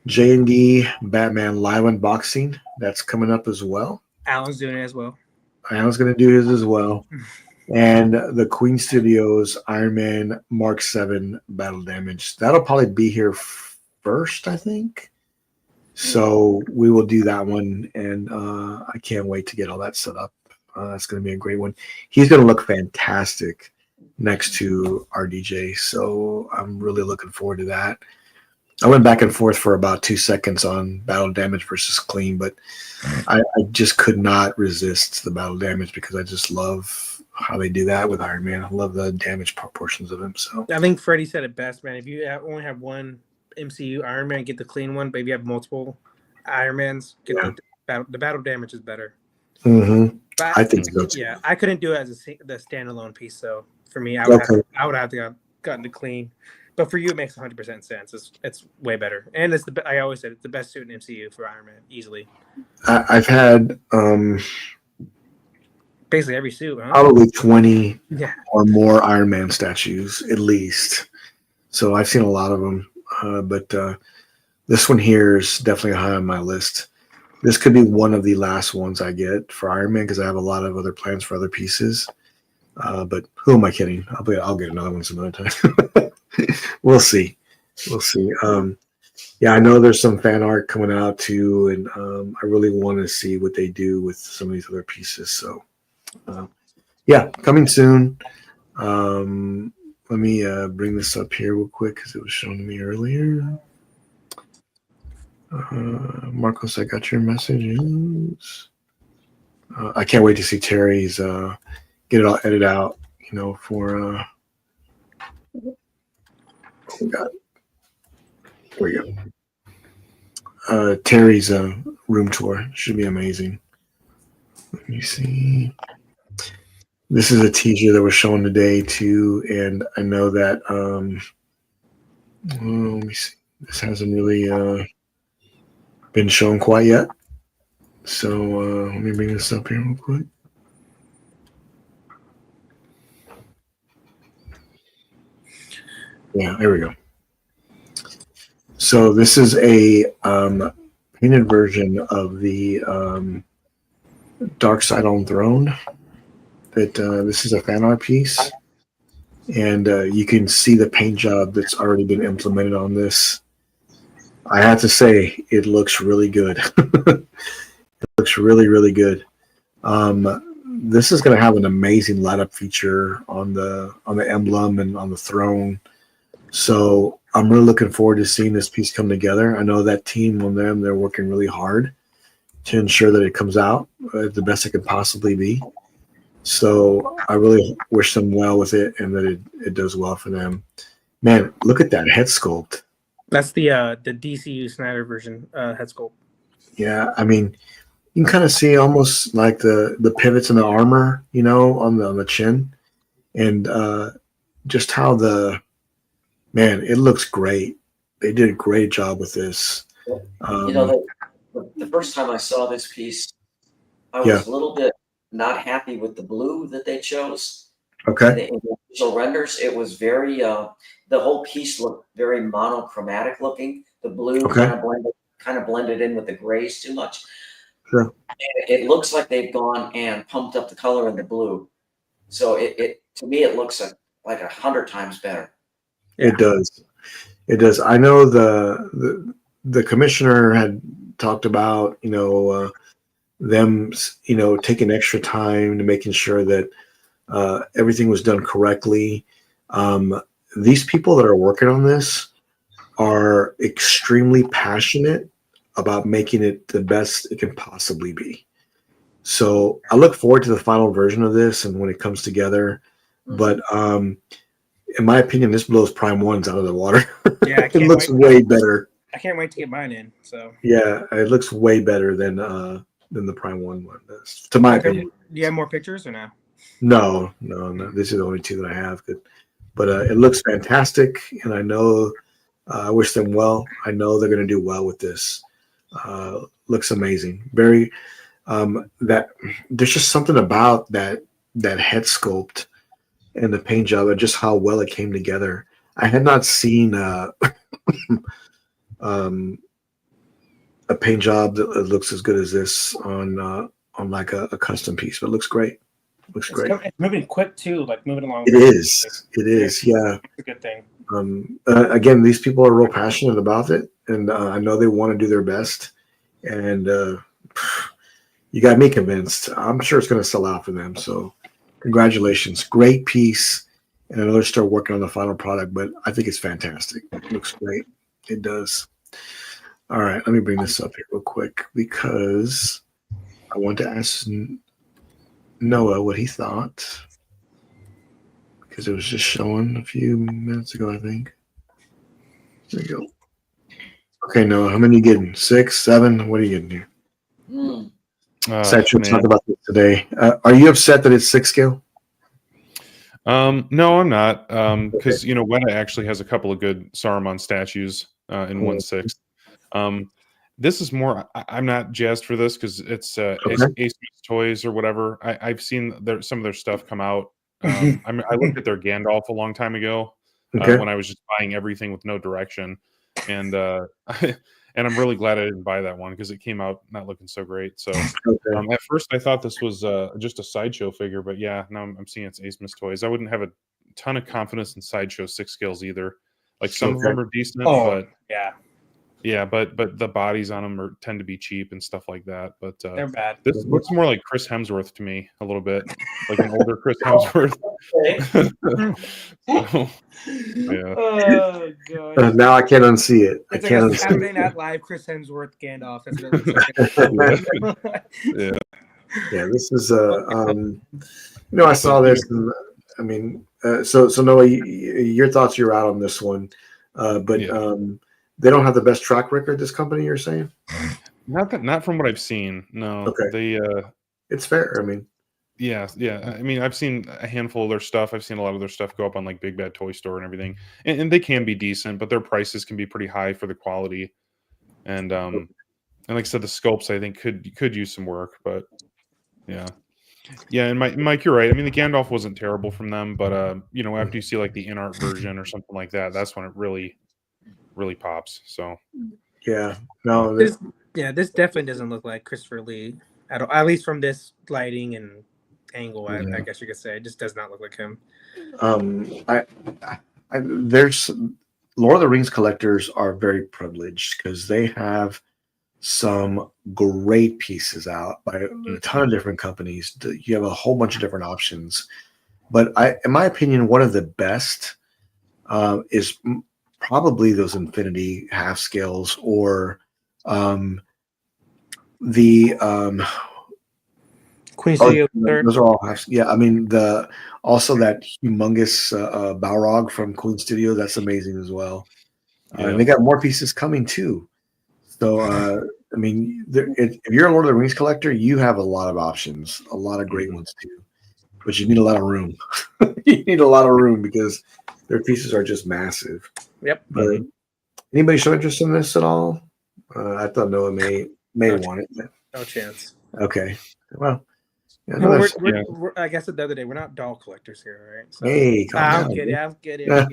J&D Batman live unboxing. That's coming up as well. Alan's doing it as well. Alan's going to do his as well. And the Queen Studios Iron Man Mark 7 Battle Damage. That'll probably be here first, I think. So we will do that one. And I can't wait to get all that set up. That's going to be a great one. He's going to look fantastic next to RDJ. So I'm really looking forward to that. I went back and forth for about 2 seconds on battle damage versus clean, but I just could not resist the battle damage because I just love how they do that with Iron Man. I love the damage proportions of him. So I think Freddie said it best, man. If you only have one MCU Iron Man, get the clean one. But if you have multiple Iron Mans, get the battle damage is better. Mm-hmm. But I think so too. Yeah, I couldn't do it as the standalone piece. So for me, I would have to gotten the clean. But for you, it makes 100% sense. It's way better, and I always said it's the best suit in MCU for Iron Man, easily. I've had basically every suit, huh? Probably 20 or more Iron Man statues at least. So I've seen a lot of them, but this one here is definitely high on my list. This could be one of the last ones I get for Iron Man because I have a lot of other plans for other pieces. But who am I kidding? I'll get another one some other time. We'll see. Yeah, I know there's some fan art coming out too, and I really want to see what they do with some of these other pieces. So, yeah, coming soon. Let me bring this up here real quick because it was shown to me earlier. Marcos, I got your messages. I can't wait to see Terry's get it all edited out. For oh God. Here we go. Terry's room tour should be amazing. Let me see. This is a teaser that was shown today too, and I know that let me see. This hasn't really been shown quite yet. So let me bring this up here real quick. Yeah, there we go. So this is a painted version of the Dark Side on Throne. That this is a fan art piece, and you can see the paint job that's already been implemented on this. I have to say, it looks really good. It looks really, really good. This is going to have an amazing light up feature on the emblem and on the throne. So I'm really looking forward to seeing this piece come together. I know that team on them, they're working really hard to ensure that it comes out the best it can possibly be. So I really wish them well with it and that it does well for them. Man, look at that head sculpt. That's the DCU Snyder version head sculpt. Yeah, I mean, you can kind of see almost like the pivots in the armor, you know, on the chin, and just how it looks great. They did a great job with this. You know, the first time I saw this piece, I was a little bit not happy with the blue that they chose. Okay. In the initial renders, it was very the whole piece looked very monochromatic looking. The blue kind of blended in with the grays too much. Sure. It looks like they've gone and pumped up the color in the blue. So it to me it looks like 100 times better. It does. It does. I know the commissioner had talked about, them, taking extra time to making sure that everything was done correctly. These people that are working on this are extremely passionate about making it the best it can possibly be. So I look forward to the final version of this and when it comes together. But in my opinion, this blows Prime 1s out of the water. Yeah, it looks way better. I can't wait to get mine in. So yeah, it looks way better than the Prime 1 does, to my opinion. Do you have more pictures or no? No. This is the only two that I have. But it looks fantastic, and I know I wish them well. I know they're going to do well with this. Looks amazing. Very that there's just something about that head sculpt and the paint job and just how well it came together. I had not seen a paint job that looks as good as this on like a custom piece, but it looks great. Looks great. It's moving quick too, like moving along. It is. Yeah. It's a good thing. Again, these people are real passionate about it, and I know they want to do their best. And you got me convinced. I'm sure it's going to sell out for them. So, congratulations! Great piece. And I know they're still working on the final product, but I think it's fantastic. It looks great. It does. All right, let me bring this up here real quick because I want to ask Noah what he thought. Because it was just showing a few minutes ago, I think. There you go. Okay, Noah, how many are you getting? 6, 7? What are you getting here? Sideshow talked about this today. Are you upset that it's 6 scale? No, I'm not. Because Weta actually has a couple of good Saruman statues in 1/6. This is more. I'm not jazzed for this because it's Ace Toys or whatever. I've seen some of their stuff come out. I looked at their Gandalf a long time ago when I was just buying everything with no direction, and I'm really glad I didn't buy that one because it came out not looking so great. So at first I thought this was just a Sideshow figure, but yeah, now I'm seeing it's Ace Toys. I wouldn't have a ton of confidence in Sideshow 6 scales either. Like some of them are decent, but yeah, but the bodies on them tend to be cheap and stuff like that. But they're bad. This looks more like Chris Hemsworth to me a little bit, like an older Chris Hemsworth. So, yeah. Oh god. Now I can't unsee it. It's I can't like a unsee Saturday it. Night Live Chris Hemsworth Gandalf. That's what Yeah. Yeah, this is I saw this, and I mean, so Noah, your thoughts, you're out on this one, but they don't have the best track record. This company, you're saying? Not from what I've seen. No. Okay. It's fair. I mean, yeah. I mean, I've seen a handful of their stuff. I've seen a lot of their stuff go up on like Big Bad Toy Store and everything, and they can be decent, but their prices can be pretty high for the quality. And like I said, the sculpts I think could use some work, but yeah. And Mike, you're right. I mean, the Gandalf wasn't terrible from them, but after you see like the in-art version or something like that, that's when it really pops. So yeah, no, Does Yeah, this definitely doesn't look like Christopher Lee at all. At least from this lighting and angle, I guess you could say, it just does not look like him. There's Lord of the Rings collectors are very privileged because they have some great pieces out by a ton of different companies. You have a whole bunch of different options, but in my opinion, one of the best is probably those Infinity half scales or the Queen Studio those are all I mean also that humongous Balrog from Queen Studio, that's amazing as well. And they got more pieces coming too. So I mean, if you're a Lord of the Rings collector, you have a lot of options, a lot of great ones too. But you need a lot of room. You need a lot of room because their pieces are just massive. Yep. But anybody show interest in this at all? I thought Noah may want it. No chance. Okay. Well, yeah, Well, no, we're, I guess the other day, we're not doll collectors here, right? So, hey, calm down. I'm kidding. I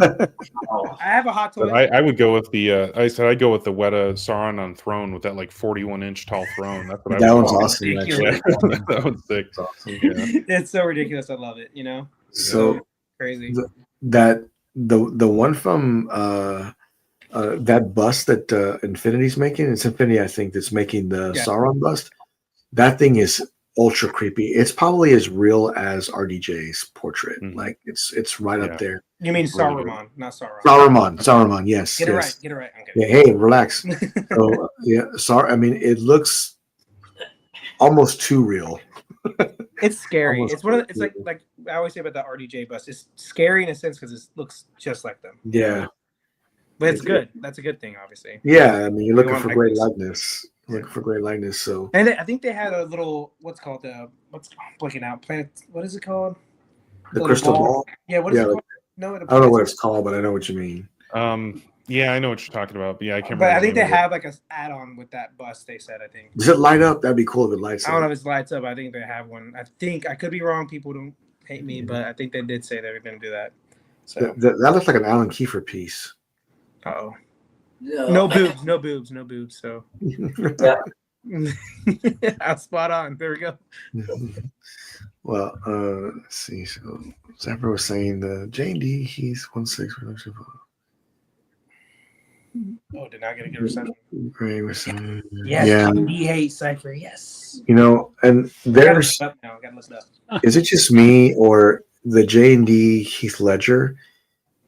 have a hot toy. I would go with the. I'd go with the Weta Sauron on throne with that like 41-inch tall throne. That's what That I would one's go with. awesome. Thank you. Actually, That one's sick. That's awesome. Yeah. It's so ridiculous. I love it. You know. So Crazy. the one from that bust that Infinity's making, it's Infinity, I think, that's making the Sauron bust. That thing is ultra creepy. It's probably as real as RDJ's portrait. Like it's right up there. You mean Saruman, not Sauron. Saruman, yes. Get it yes. right. Get it right. I'm Yeah, hey, relax. So sorry. I mean, it looks almost too real. It's scary. Almost It's one of the, it's like I always say about the RDJ bus. It's scary in a sense because it looks just like them. Yeah. But it's good. That's a good thing, obviously. Yeah, I mean, you're looking for like great this. likeness. Looking for great likeness. So, and I think they had a little I'm blanking out. Planet. What is it called? The crystal ball. Yeah. What is it called? No, I don't know what it's called, but I know what you mean. Yeah, I know what you're talking about. But yeah, I can't. But remember I think the they name of it. have like a add-on with that bus. They said, I think. Does it light up? That'd be cool if it lights up. I don't know if it lights up. I think they have one. I think I could be wrong. People don't hate me, but I think they did say they were going to do that. So that looks like an Alan Kiefer piece. Oh. No boobs. So Yeah. I'm spot on. There we go. Well, let's see. So Zapper was saying the J&D, he's 1/6. Oh, did not get a good reception. Gray was saying, Yes, J&D hates Cypher. Yes. You know, and there's I gotta listen up. is it just me or the J&D Heath Ledger?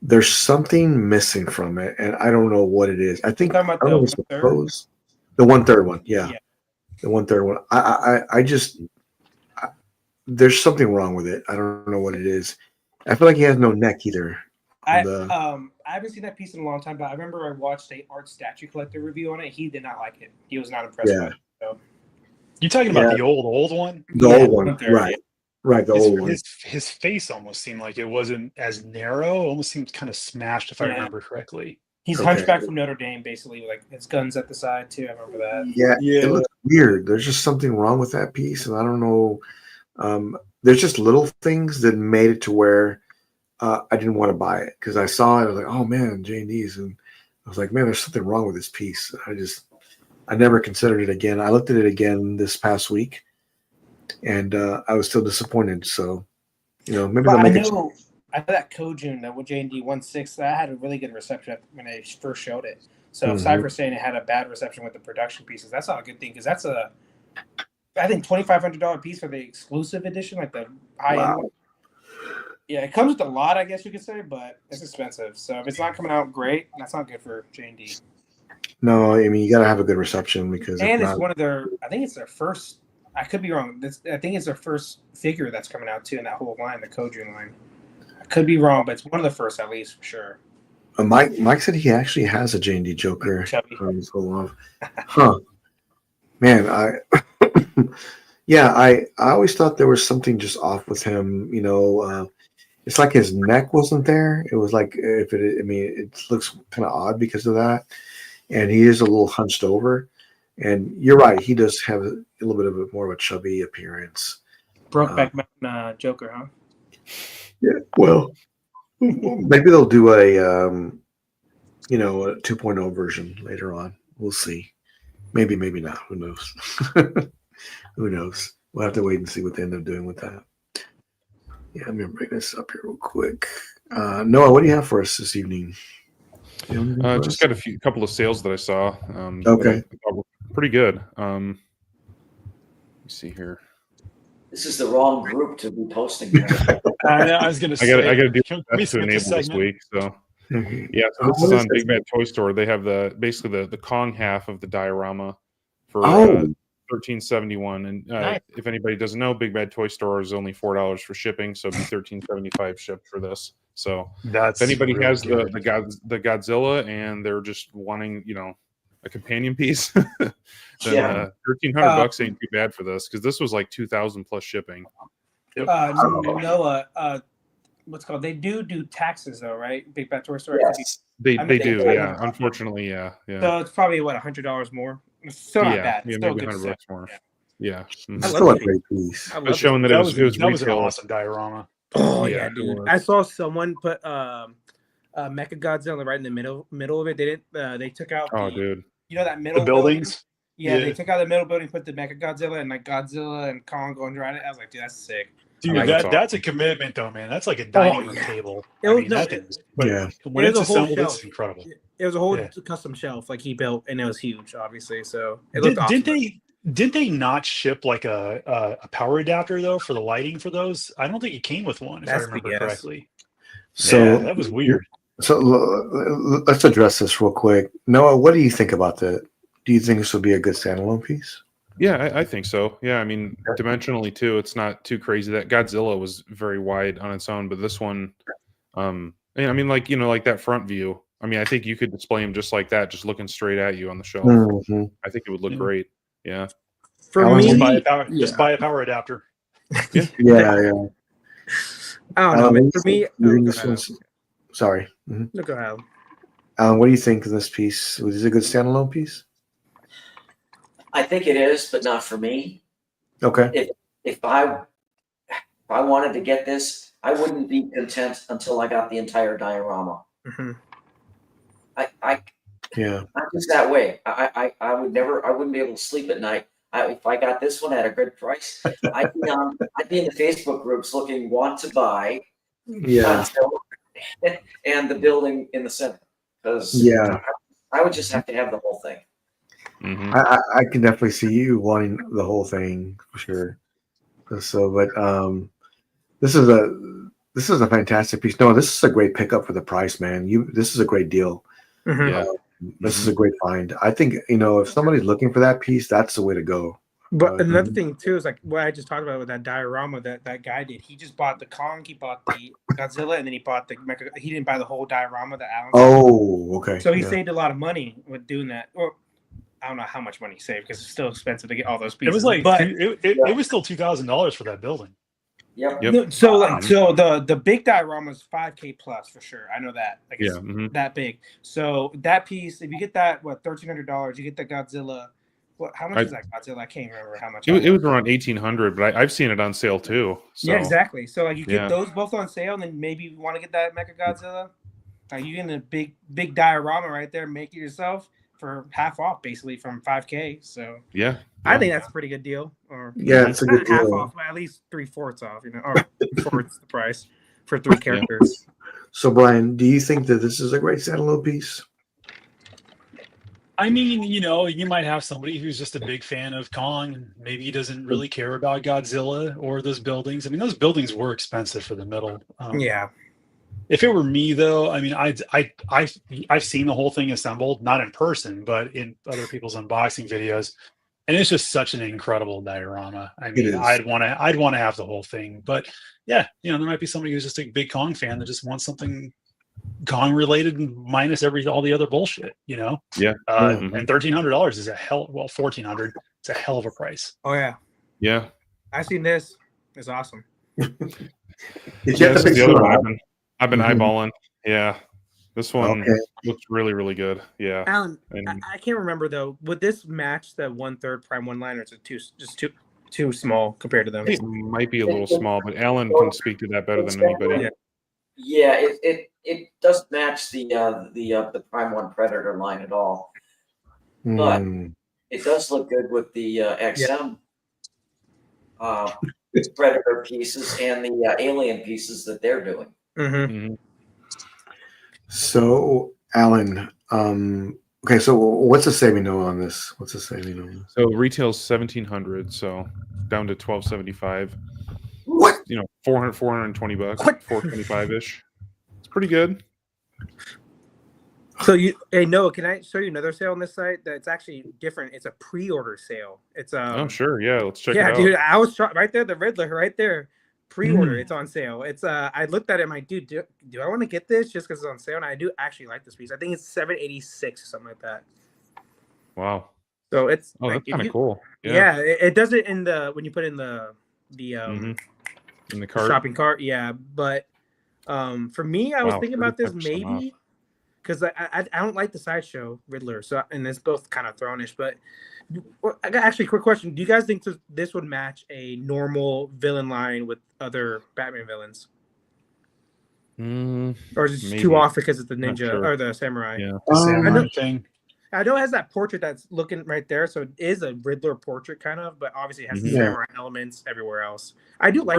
There's something missing from it, and I don't know what it is. I think Talking about I don't know if it's the pose. The 1/3 one, yeah. The 1/3 one. I just there's something wrong with it. I don't know what it is. I feel like he has no neck either. I haven't seen that piece in a long time, but I remember I watched a art statue collector review on it. He did not like it. He was not impressed with it. So. You talking about the old one? The old one, right? Right, the old one. His face almost seemed like it wasn't as narrow. Almost seemed kind of smashed, if I remember correctly. He's hunchback from Notre Dame, basically, like his guns at the side too. I remember that. Yeah, it looks weird. There's just something wrong with that piece, and I don't know. There's just little things that made it to where I didn't want to buy it because I saw it. I was like, oh man, J&D's, and I was like, man, there's something wrong with this piece. I never considered it again. I looked at it again this past week, and I was still disappointed. So, maybe they'll make it. I know that Kojun, that J&D 1/6, that had a really good reception when they first showed it. So if Cypher's saying it had a bad reception with the production pieces, that's not a good thing because that's I think $2,500 piece for the exclusive edition, like the high-end one. Yeah, it comes with a lot, I guess you could say, but it's expensive. So if it's not coming out great, that's not good for J&D. No, I mean, you got to have a good reception because it's one of their, I think it's their first, I could be wrong. I think it's their first figure that's coming out too in that whole line, the Kojun line. I could be wrong, but it's one of the first at least for sure. Mike said he actually has a J&D Joker. Huh. Man, I always thought there was something just off with him. It's like his neck wasn't there. It was like it looks kind of odd because of that, and he is a little hunched over. And you're right, he does have a little bit of more of a chubby appearance. Brokeback Mountain Joker, huh? Yeah. Well, maybe they'll do a 2.0 version later on. We'll see. Maybe not. Who knows? Who knows? We'll have to wait and see what they end up doing with that. Yeah, let me bring this up here real quick. Noah, what do you have for us this evening? Just got couple of sales that I saw. Okay. That I thought were pretty good. Let me see here. This is the wrong group to be posting that. I was going to say, I got to do can that we to skip this enable this segment? week. So Mhm. yeah, so this is on Big Bad Toy Store. They have basically the Kong half of the diorama for $13.71. And Nice. if anybody doesn't know, Big Bad Toy Store is only $4 for shipping, so it'd be $13.75 shipped for this. So That's if anybody really has good. the Godzilla and they're just wanting, a companion piece, then Yeah. $1,300 ain't too bad for this, because this was like 2,000 plus shipping. Noah, what's called? They do taxes though, right? Big Bad Toy Store. Yes. They I mean, do, they- yeah. Unfortunately, yeah. So it's probably what, $100 more. It's still not bad. It's Yeah, still a maybe good $100 set. more. Yeah. Mhm. I love Still a it. great piece. I It's love showing it. that That was an retail. awesome diorama. Oh Yeah, yeah, it dude! was. I saw someone put Mecha Godzilla right in the middle of it. They didn't. They took out Oh, dude. that middle The buildings. building? Yeah, Yeah. they took out the middle building, put the Mecha Godzilla and like Godzilla and Kong going around it. I was like, dude, that's sick. Dude, Like, that's that's a commitment though, man. That's like a dining room yeah. table. It was- that thing is, but Yeah. when It it's was a whole assembled, shelf. it's incredible. It was a whole Yeah. custom shelf like he built, and it was huge, obviously. So it looked awesome. Did they not ship like a power adapter though for the lighting for those? I don't think it came with one, if I That's remember BS. correctly. So Yeah, that was weird. So let's address this real quick. Noah, what do you think about that? Do you think this would be a good standalone piece? Yeah, I think so. Yeah, I mean, dimensionally too, it's not too crazy. That Godzilla was very wide on its own, but this one, I mean, like that front view. I mean, I think you could display him just like that, just looking straight at you on the shelf. Mhm. I think it would look great. Yeah. For Alan, me, Just buy a power adapter. Yeah. I don't know. Man. For me, Sorry. Mhm. Look at how. Alan, what do you think of this piece? Was it a good standalone piece? I think it is, but not for me. Okay. If I wanted to get this, I wouldn't be content until I got the entire diorama. Mm-hmm. Yeah. I'm just that way. I wouldn't be able to sleep at night. If I got this one at a good price, I'd be in the Facebook groups looking want to buy. Yeah. And the building in the center, because Yeah. I would just have to have the whole thing. Mm-hmm. I can definitely see you wanting the whole thing for sure. So, but this is a fantastic piece. No, this is a great pickup for the price, man. This is a great deal. Mm-hmm. Yeah. This is a great find. I think if somebody's looking for that piece, that's the way to go. But another thing too is like what I just talked about with that diorama that guy did. He just bought the Kong, he bought the Godzilla, and then he bought the Mecha. He didn't buy the whole diorama that Alan. Oh, okay. So he saved a lot of money with doing that. Well, I don't know how much money he saved because it's still expensive to get all those pieces. It was like, but it was still $2,000 for that building. Yep. no, so the big diorama is $5,000 plus for sure. I know that. Like it's that big. So that piece, if you get that, $1,300, you get the Godzilla. How much is that Godzilla? I can't remember how much. It was around $1,800, but I've seen it on sale too. So. Yeah, exactly. So like you get those both on sale, and then maybe you want to get that Mecha Godzilla. Like you get a big diorama right there, make it yourself for half off, basically from $5,000. So yeah, I think that's a pretty good deal. Or it's a good not half deal. off, but at least 3/4 off. Or 3/4 the price for 3 characters. So Brian, do you think that this is a great standalone piece? I mean, you might have somebody who's just a big fan of Kong, and maybe he doesn't really care about Godzilla or those buildings. I mean, those buildings were expensive for the middle. Yeah. If it were me, though, I mean, I've seen the whole thing assembled, not in person, but in other people's unboxing videos, and it's just such an incredible diorama. I mean, I'd want to have the whole thing, but yeah, there might be somebody who's just a big Kong fan that just wants something Kong related minus all the other bullshit, Yeah. And $1,300 is $1,400. It's a hell of a price. Oh yeah. Yeah. I seen this. It's awesome. This is the other one I've been eyeballing. Yeah. This one looks really, really good. Yeah. Alan, I can't remember though. Would this match the 1/3 Prime One line, or is it too small compared to them? It might be a little small, but Alan can speak to that better than anybody. Yeah, it doesn't match the Prime One Predator line at all. But it does look good with the XM Predator pieces and the Alien pieces that they're doing. Mm-hmm. So, Alan, okay, so what's the saving note on this? What's the saving note? So retail's 1,700, so down to 1,275. What? 420 bucks, What? 425 ish. It's pretty good. So hey Noah, can I show you another sale on this site that's actually different? It's a pre-order sale. It's Oh sure, yeah, let's check it yeah, out. dude, I was shocked right there, the Riddler right there. Pre-order, it's on sale. It's I looked at it, I'm like, dude, do I want to get this just because it's on sale? And I do actually like this piece. I think it's $786 or something like that. Wow. So it's that's kind of cool. Yeah, it does it in the when you put in the in the cart. shopping cart. Yeah, but for me, I was thinking about this maybe because I don't like the Sideshow Riddler, so and it's both kind of thrownish. But I got actually a quick question: do you guys think this would match a normal villain line with other Batman villains? Or is it just too off because it's the ninja or the samurai? Yeah, samurai thing. I know it has that portrait that's looking right there, so it is a Riddler portrait kind of, but obviously it has the samurai elements everywhere else. I do like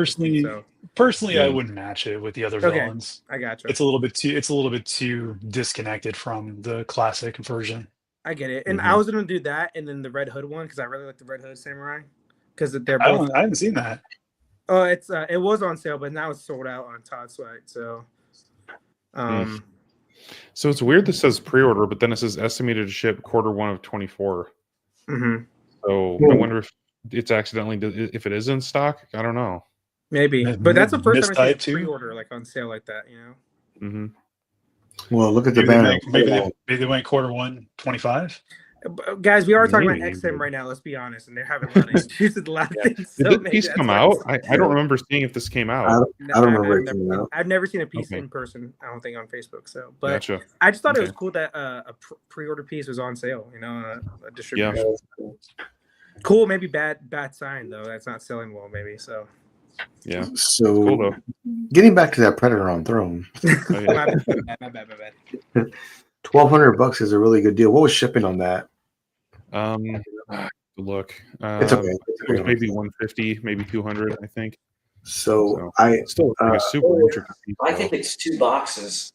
personally, I wouldn't match it with the other villains. I got you. It's a little bit too disconnected from the classic version. I get it, and I was gonna do that, and then the Red Hood one because I really like the Red Hood samurai because they're both. I haven't seen that. Oh, it was on sale, but now it's sold out on Todd's site. So, So it's weird. This says pre-order, but then it says estimated to ship Q1 of 24. Mm-hmm. So I wonder if it's accidentally if it is in stock. I don't know. Maybe, but that's the first time I've seen a pre-order like on sale like that. You know. Mm-hmm. Well, look at the banner. Maybe they went Q1 25. Guys, we are talking about XM right now. Let's be honest, and they're having a lot of issues with a lot of things. Did this piece come out? I don't remember seeing if this came out. I don't remember it coming out. I've never seen a piece in person. I don't think on Facebook. So, but Gotcha. I just thought it was cool that a pre-order piece was on sale. You know, a distribution. Yeah. Cool. Maybe bad sign though. That's not selling well. Maybe so. Yeah. So cool, though. Getting back to that Predator on Throne. My bad. $1,200 is a really good deal. What was shipping on that? Look, it's okay. It was maybe 150, maybe 200, I think. So I still like a super intricate piece. I think it's 2 boxes.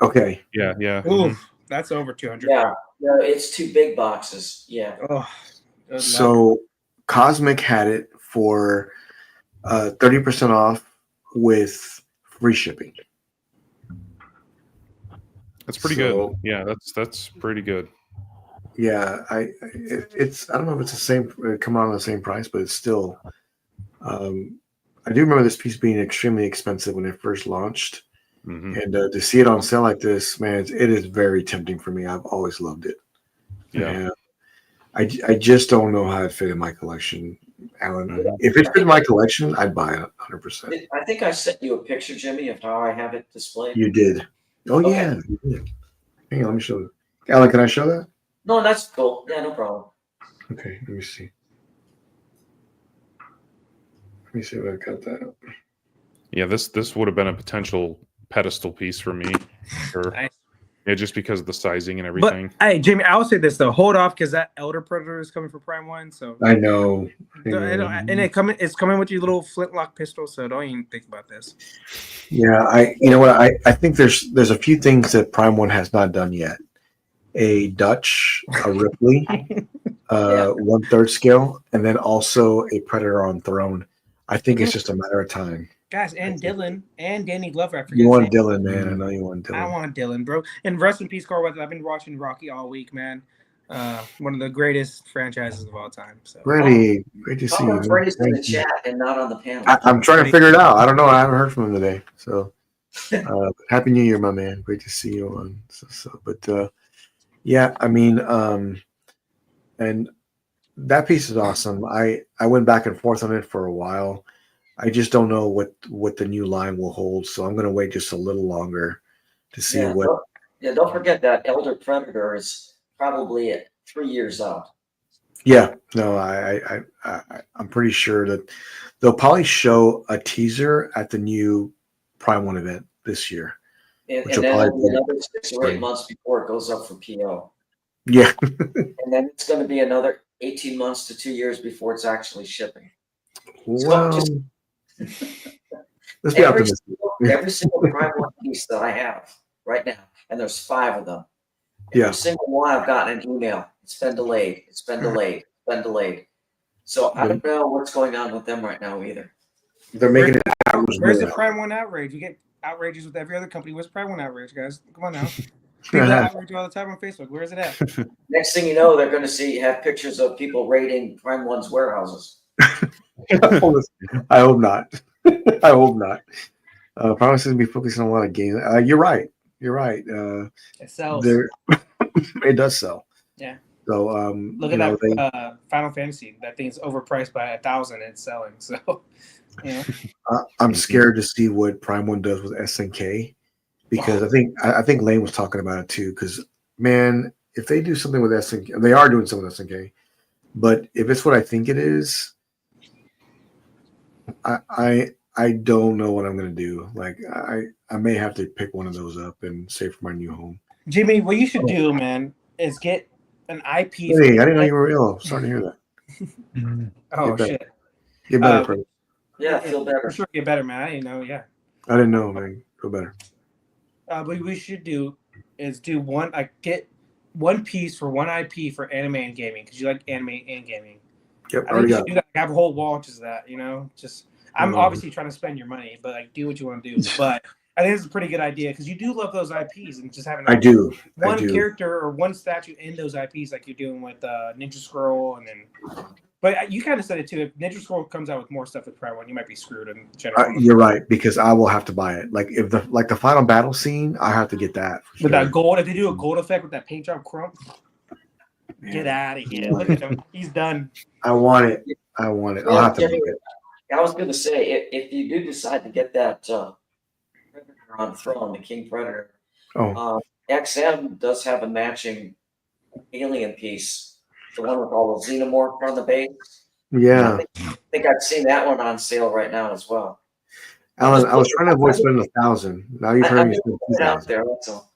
Okay. Yeah. Ooh, that's over 200. Yeah, it's 2 big boxes. Yeah. Oh, so Cosmic had it for 30% off with free shipping. That's pretty good. Yeah, that's pretty good. Yeah, it's I don't know if it's the same come out on the same price, but it's still I do remember this piece being extremely expensive when it first launched. And to see it on sale like this, man, it is very tempting for me. I've always loved it. Yeah. I just don't know how it fit in my collection, Alan. If it fit in my collection, I'd buy it 100%. I think I sent you a picture, Jimmy, of how I have it displayed. You did. Oh, okay. Yeah. You did. Hang on, let me show you. Alan, can I show that? No, that's cool. Yeah, no problem. Okay, let me see. Let me see if I got that. Yeah, this would have been a potential pedestal piece for me. Sure. Nice. Yeah, just because of the sizing and everything. But hey, Jamie, I'll say this though. Hold off because that Elder Predator is coming for Prime 1. So I know. And it's coming with your little flintlock pistol, so don't even think about this. Yeah, you know what? I think there's a few things that Prime 1 has not done yet. A Dutch, a Ripley, 1/3 scale, and then also a Predator on Throne. I think it's just a matter of time. Guys, and Dylan and Danny Glover. You want Dylan, man. I know you want Dylan. I want Dylan, bro. And rest in peace, Carl Weathers. I've been watching Rocky all week, man. One of the greatest franchises of all time. So Great to see you. Praise in the chat and not on the panel. I'm trying to figure it out. I don't know. I haven't heard from him today. So Happy New Year, my man. Great to see you on. But yeah, I mean, and that piece is awesome. I went back and forth on it for a while. I just don't know what the new line will hold, so I'm going to wait just a little longer to see what. Don't forget that Elder Predator is probably 3 years out. Yeah, no, I'm pretty sure that they'll probably show a teaser at the new Prime 1 event this year. And then it'll be another 6 or 8 months before it goes up for PO. Yeah. And then it's going to be another 18 months to 2 years before it's actually shipping. Well, just- let's be Every, optimistic. every single Prime 1 piece that I have right now, and there's 5 of them, every Yeah. single one I've gotten an email. It's been delayed. It's been delayed. It's been delayed. So I don't know what's going on with them right now either. They're making it. Where's the Prime 1 outrage? You get outrages with every other company. Where's Prime 1 outrage, guys? Come on now. People that outrage all the time on Facebook. Where is it at? Next thing you know, they're going to have pictures of people raiding Prime 1's warehouses. I hope not. I hope not. Promises to be focusing on a lot of games. You're right. You're right. It sells. It does sell. Yeah. So look at that Final Fantasy. That thing's overpriced by 1,000 and it's selling. So, you know. I'm scared to see what Prime 1 does with SNK, because I think Lane was talking about it too. Because man, if they do something with SNK, they are doing something with SNK. But if it's what I think it is, I don't know what I'm gonna do. Like I may have to pick one of those up and save for my new home. Jimmy, what you should do, man, is get an IP. Hey, I didn't know you were ill. I'm starting to hear that. Oh shit. Get better, Fred. Yeah, feel better. For sure, get better, man. I didn't know. Yeah. I didn't know, man. Feel better. What we should do is get one piece for one IP for anime and gaming, because you like anime and gaming. Yep, I think you should do that. Have a whole wall just that, you know. Just I'm obviously trying to spend your money, but like do what you want to do. But I think it's a pretty good idea because you do love those IPs, and just having one character or one statue in those IPs, like you're doing with Ninja Scroll, and then. But you kind of said it too. If Ninja Scroll comes out with more stuff with Prime 1, you might be screwed in general. You're right, because I will have to buy it. Like if the final battle scene, I have to get that. With that gold, if they do a gold effect with that paint job crump, get out of here. Look at him. He's done. I want it. I'll have to get it. I was going to say, if you do decide to get that Predator on the throne, the King Predator, XM does have a matching alien piece. The one with all the xenomorph on the base. Yeah. I think I've seen that one on sale right now as well. Alan, I was trying to avoid spending 1,000. Now you've heard me spend 2,000. There, that's all.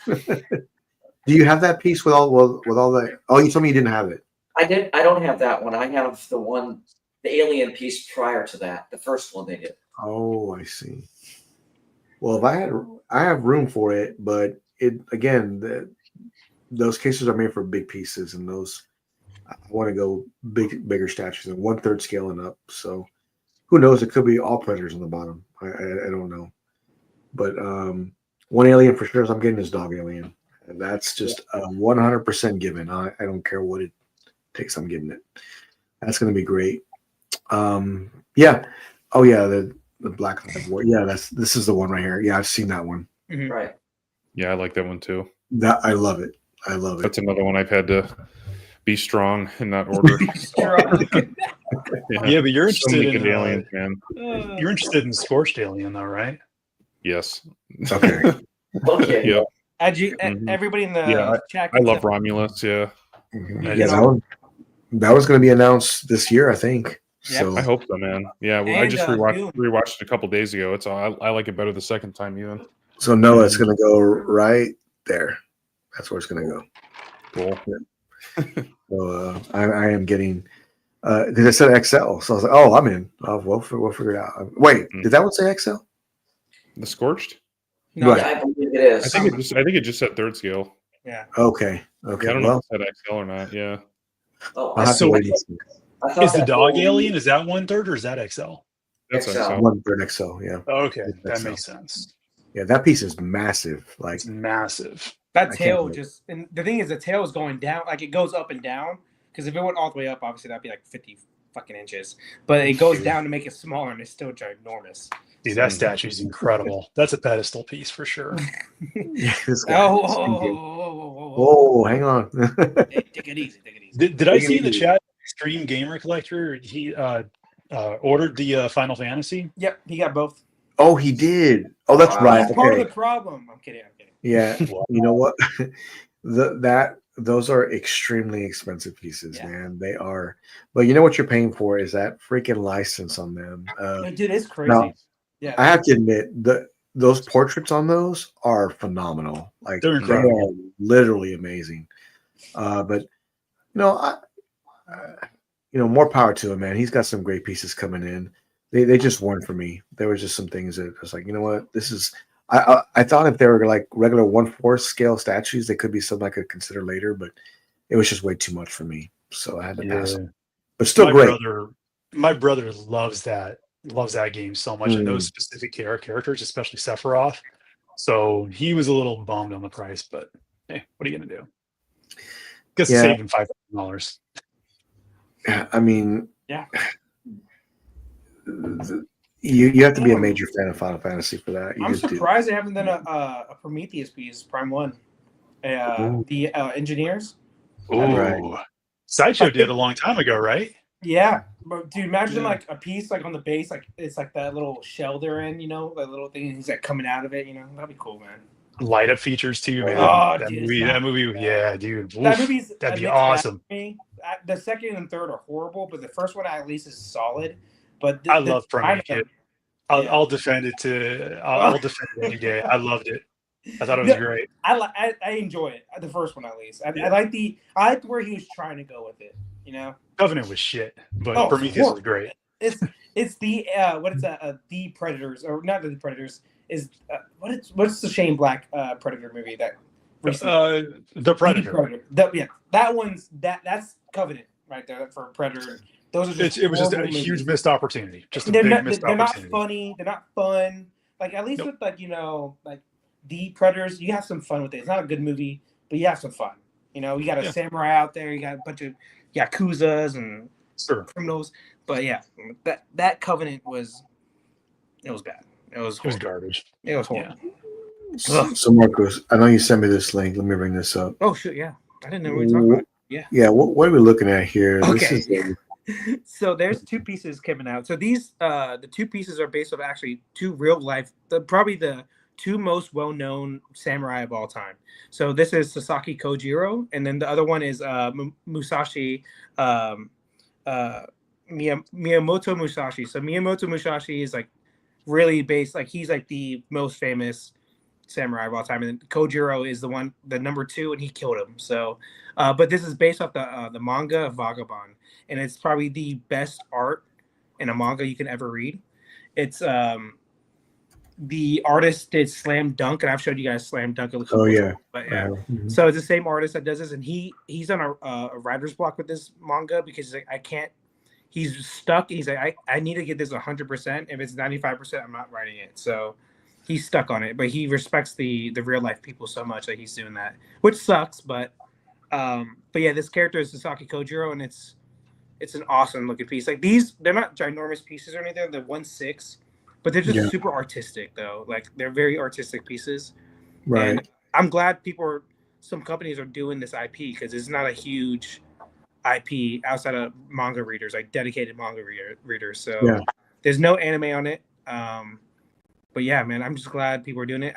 Do you have that piece with all that? Oh, you told me you didn't have it. I don't have that one. I have the alien piece prior to that, the first one they did. Oh, I see. Well, I have room for it, but those cases are made for big pieces, and those I want to go bigger statues and 1/3 scale and up. So who knows? It could be all predators on the bottom. I don't know, but one alien for sure is I'm getting this dog alien, and that's just 100% given. I don't care what it takes. I'm getting it. That's going to be great. Yeah. Oh yeah, the Black Lives War. Yeah, this is the one right here. Yeah, I've seen that one. Mm-hmm. Right. Yeah, I like that one too. I love it. I love it. That's another one I've had to be strong and not order. Yeah, but you're interested in aliens, man. You're interested in Scorched Alien, though, right? Yes. Okay. Okay. Yeah. Everybody in the chat. I love Romulus. Yeah. Yeah, that was going to be announced this year, I think. Yep. So I hope so, man. Yeah, And, I just rewatched it a couple days ago. I like it better the second time even. So Noah, it's going to go right there. That's where it's going to go. Cool. Yeah. So I am getting because it said XL, so I was like, "Oh, I'm in. We'll figure it out." Wait, did that one say XL? The Scorched? No, Right. Yeah, I believe it is. I think it just said 3rd scale. Yeah. Okay. Yeah, I don't know if it said XL or not. Yeah. Oh, I'll have to wait and see. Is the dog alien? Is that 1/3 or is that XL? That's XL. XL. 1/3 XL. Yeah. Okay, that XL. makes sense. Yeah, that piece is massive. Like It's massive. That I tail can't just, and the thing is, the tail is going down. Like it goes up and down. Because if it went all the way up, obviously that'd be like 50 fucking inches. But it goes down to make it smaller, and it's still ginormous. Dude, that statue is incredible. That's a pedestal piece for sure. this guy. Oh, Hang on. Hey, take it easy. Did I see in the chat? Extreme Gamer Collector. He ordered the Final Fantasy. Yep, he got both. Oh, he did. Oh, that's right. That's part of Okay. the problem. I'm kidding. Yeah. You know what? Those are extremely expensive pieces, Yeah. man. They are. But you know what you're paying for is that freaking license on them. Dude, it's crazy. No, Yeah. I have to admit those portraits on those are phenomenal. Like They're they incredible. are literally amazing. But no, more power to him, man. He's got some great pieces coming in. They just weren't for me. There was just some things that was like, you know what, this is. I thought if they were like regular 1/4 scale statues, they could be something I could consider later, but it was just way too much for me, so I had to pass. But still great. My brother loves that game so much, and those specific characters, especially Sephiroth. So he was a little bummed on the price, but hey, what are you gonna do? Guess saving $5,000. I mean, yeah. You have to be a major fan of Final Fantasy for that. I'm surprised they haven't done a Prometheus piece, Prime 1. The engineers. Ooh. Right. Sideshow did a long time ago, right? Yeah. But dude, imagine like a piece like on the base, like it's like that little shell they're in, that little thing is like coming out of it, that'd be cool, man. Light up features too, man. Oh, that dude, movie, yeah, dude. That'd be awesome. The second and third are horrible, but the first one at least is solid. But I love Prometheus. I'll defend it I'll defend it any day. I loved it. I thought it was great. I enjoy it. The first one at least. I liked where he was trying to go with it. Covenant was shit, but Prometheus was great. It's the the Predators, or not the Predators, is what's the Shane Black Predator movie that recently? The Predator. That's Covenant right there for Predator. Those are it was just a movies. Huge missed opportunity. Just a they're big not, missed they're opportunity. Not funny. They're not fun. Like at least with like the Predators, you have some fun with it. It's not a good movie, but you have some fun. You got a samurai out there. You got a bunch of yakuzas and criminals. But yeah, that Covenant was bad. It was garbage. It was horrible. Yeah. So Marcos, I know you sent me this link. Let me bring this up. Oh shit, yeah. I didn't know what we were talking about. Yeah. Yeah. What are we looking at here? Okay. So there's 2 pieces coming out. So these the 2 pieces are based on actually 2 real life, probably the 2 most well-known samurai of all time. So this is Sasaki Kojiro, and then the other one is Musashi Miyamoto Musashi. So Miyamoto Musashi is like really based, like he's like the most famous samurai of all time, and Kojiro is the number 2, and he killed him. So but this is based off the manga Vagabond, and it's probably the best art in a manga you can ever read. It's the artist did Slam Dunk, and I've showed you guys Slam Dunk. Oh yeah, but yeah. So it's the same artist that does this, and he's on a writer's block with this manga because he's like, I can't. He's stuck. He's like, I need to get this 100%. If it's 95%, I'm not writing it. So he's stuck on it, but he respects the real life people so much that he's doing that, which sucks. But yeah, this character is Sasaki Kojiro, and it's an awesome looking piece. Like they're not ginormous pieces or anything. They're 1/6, but they're just super artistic though. Like they're very artistic pieces. Right. And I'm glad some companies are doing this IP because it's not a huge IP outside of manga readers, like dedicated manga readers. So there's no anime on it. But yeah, man, I'm just glad people are doing it.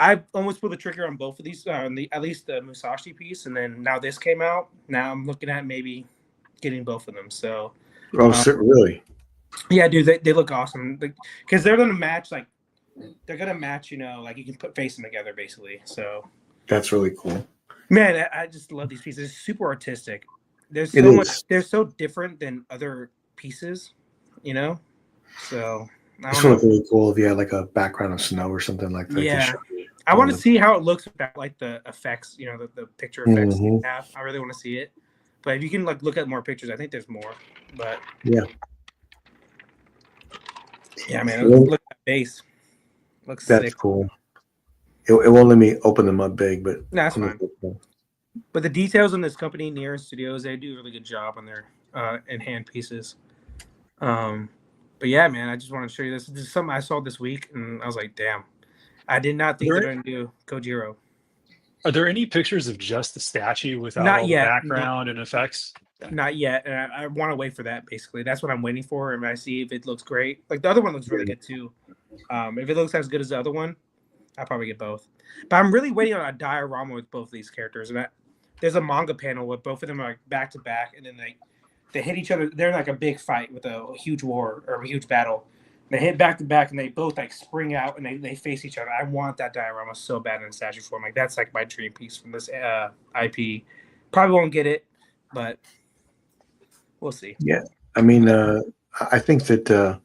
I almost pulled the trigger on both of these, at least the Musashi piece, and then now this came out. Now I'm looking at maybe getting both of them. So, really? Yeah, dude, they look awesome because they're gonna match. Like they're gonna match. Like you can face them together basically. So that's really cool. Man, I just love these pieces. It's super artistic. There's so much. They're so different than other pieces. So. This would be really cool if you had like a background of snow or something like that. Yeah, I want to see how it looks without like the effects, the picture effects you have. I really want to see it. But if you can like look at more pictures, I think there's more. But yeah, man, look at that base. Looks that's sick. Cool. It won't let me open them up big, but that's fine. But the details in this company, Near Studios, they do a really good job on their in hand pieces. But yeah, man, I just want to show you this. This is something I saw this week, and I was like, damn. I did not think they were going to do Kojiro. Are there any pictures of just the statue without all the background and effects? Not yet. And I want to wait for that, basically. That's what I'm waiting for, and I see if it looks great. Like, the other one looks really good, too. If it looks as good as the other one, I'll probably get both. But I'm really waiting on a diorama with both of these characters. And there's a manga panel with both of them like back-to-back, and then they hit each other. They're in like a big fight with a huge war or a huge battle. They hit back to back, and they both like spring out, and they face each other. I want that diorama so bad in statue form. Like that's like my dream piece from this IP. Probably won't get it, but we'll see. Yeah, I mean, I think that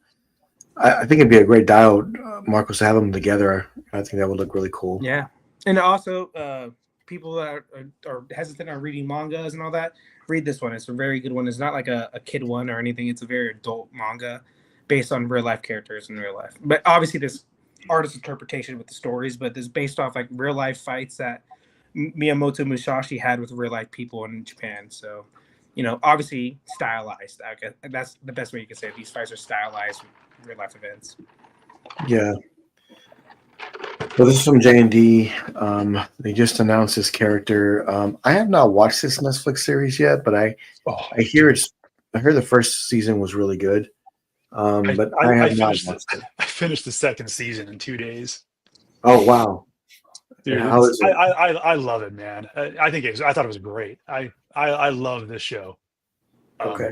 I think it'd be a great diode, Marcos, to have them together. I think that would look really cool. Yeah, and also people that are hesitant on reading mangas and all that, read this one. It's a very good one. It's not like a kid one or anything. It's a very adult manga based on real life characters in real life. But obviously, there's artist interpretation with the stories, but this based off like real life fights that Miyamoto Musashi had with real life people in Japan. So, obviously stylized. I guess that's the best way you can say it. These fights are stylized with real life events. Yeah. Well, this is from J&D. They just announced this character. I have not watched this Netflix series yet, but I hear the first season was really good. But I have not watched it. I finished the second season in 2 days. Oh wow! Dude, how is it? I love it, man. I thought it was great. I love this show. Okay.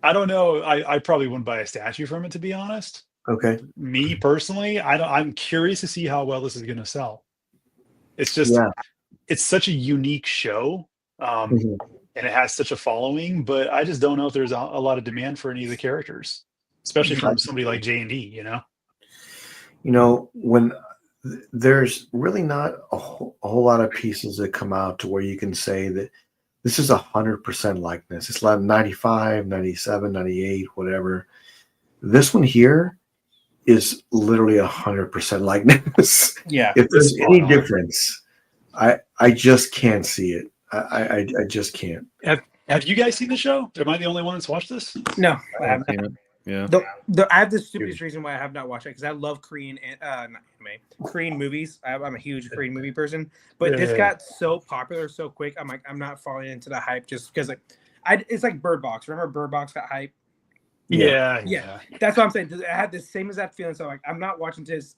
I don't know. I probably wouldn't buy a statue from it, to be honest. Okay. Me personally, I'm curious to see how well this is going to sell. It's just, it's such a unique show, and it has such a following. But I just don't know if there's a lot of demand for any of the characters, especially from somebody like J&D. When there's really not a whole lot of pieces that come out to where you can say that this is 100% likeness. It's like 95, 97, 98, whatever. This one here is literally 100% likeness. Yeah. If there's any difference, I just can't see it. I just can't. Have you guys seen the show? Am I the only one that's watched this? No, I haven't. Yeah. I have the stupidest reason why I have not watched it because I love Korean Korean movies. I'm a huge Korean movie person, but this got so popular so quick. I'm like, I'm not falling into the hype just because it's like Bird Box. Remember Bird Box got hype? Yeah. That's what I'm saying. I had the same exact feeling. So like, I'm not watching this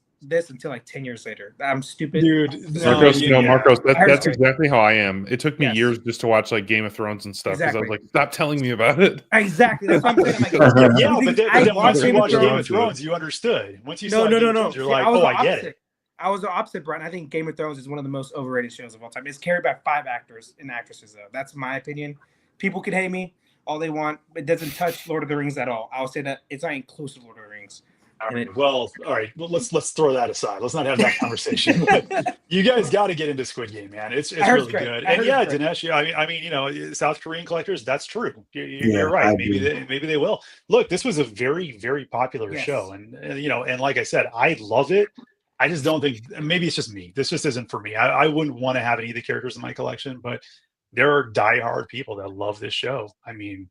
until like 10 years later. I'm stupid, dude. Marcos, that's exactly how I am. It took me years just to watch like Game of Thrones and stuff because I was like, stop telling me about it. Exactly. That's what I'm saying. I'm like, but then once you watched Game of Thrones, you understood. Once you saw Game of Thrones, you're like, I get it. I was the opposite, Brian. I think Game of Thrones is one of the most overrated shows of all time. It's carried by 5 actors and actresses, though. That's my opinion. People can hate me all they want. It doesn't touch Lord of the Rings at all. I'll say that it's not inclusive of Lord of the Rings. All right. Well, let's throw that aside. Let's not have that conversation. You guys got to get into Squid Game, man. It's really good. And yeah, Dinesh, I mean, South Korean collectors, that's true. You're right. Maybe they will. Look, this was a very, very popular show, and and like I said, I love it. I just don't think, maybe it's just me. This just isn't for me. I wouldn't want to have any of the characters in my collection, but there are diehard people that love this show. I mean,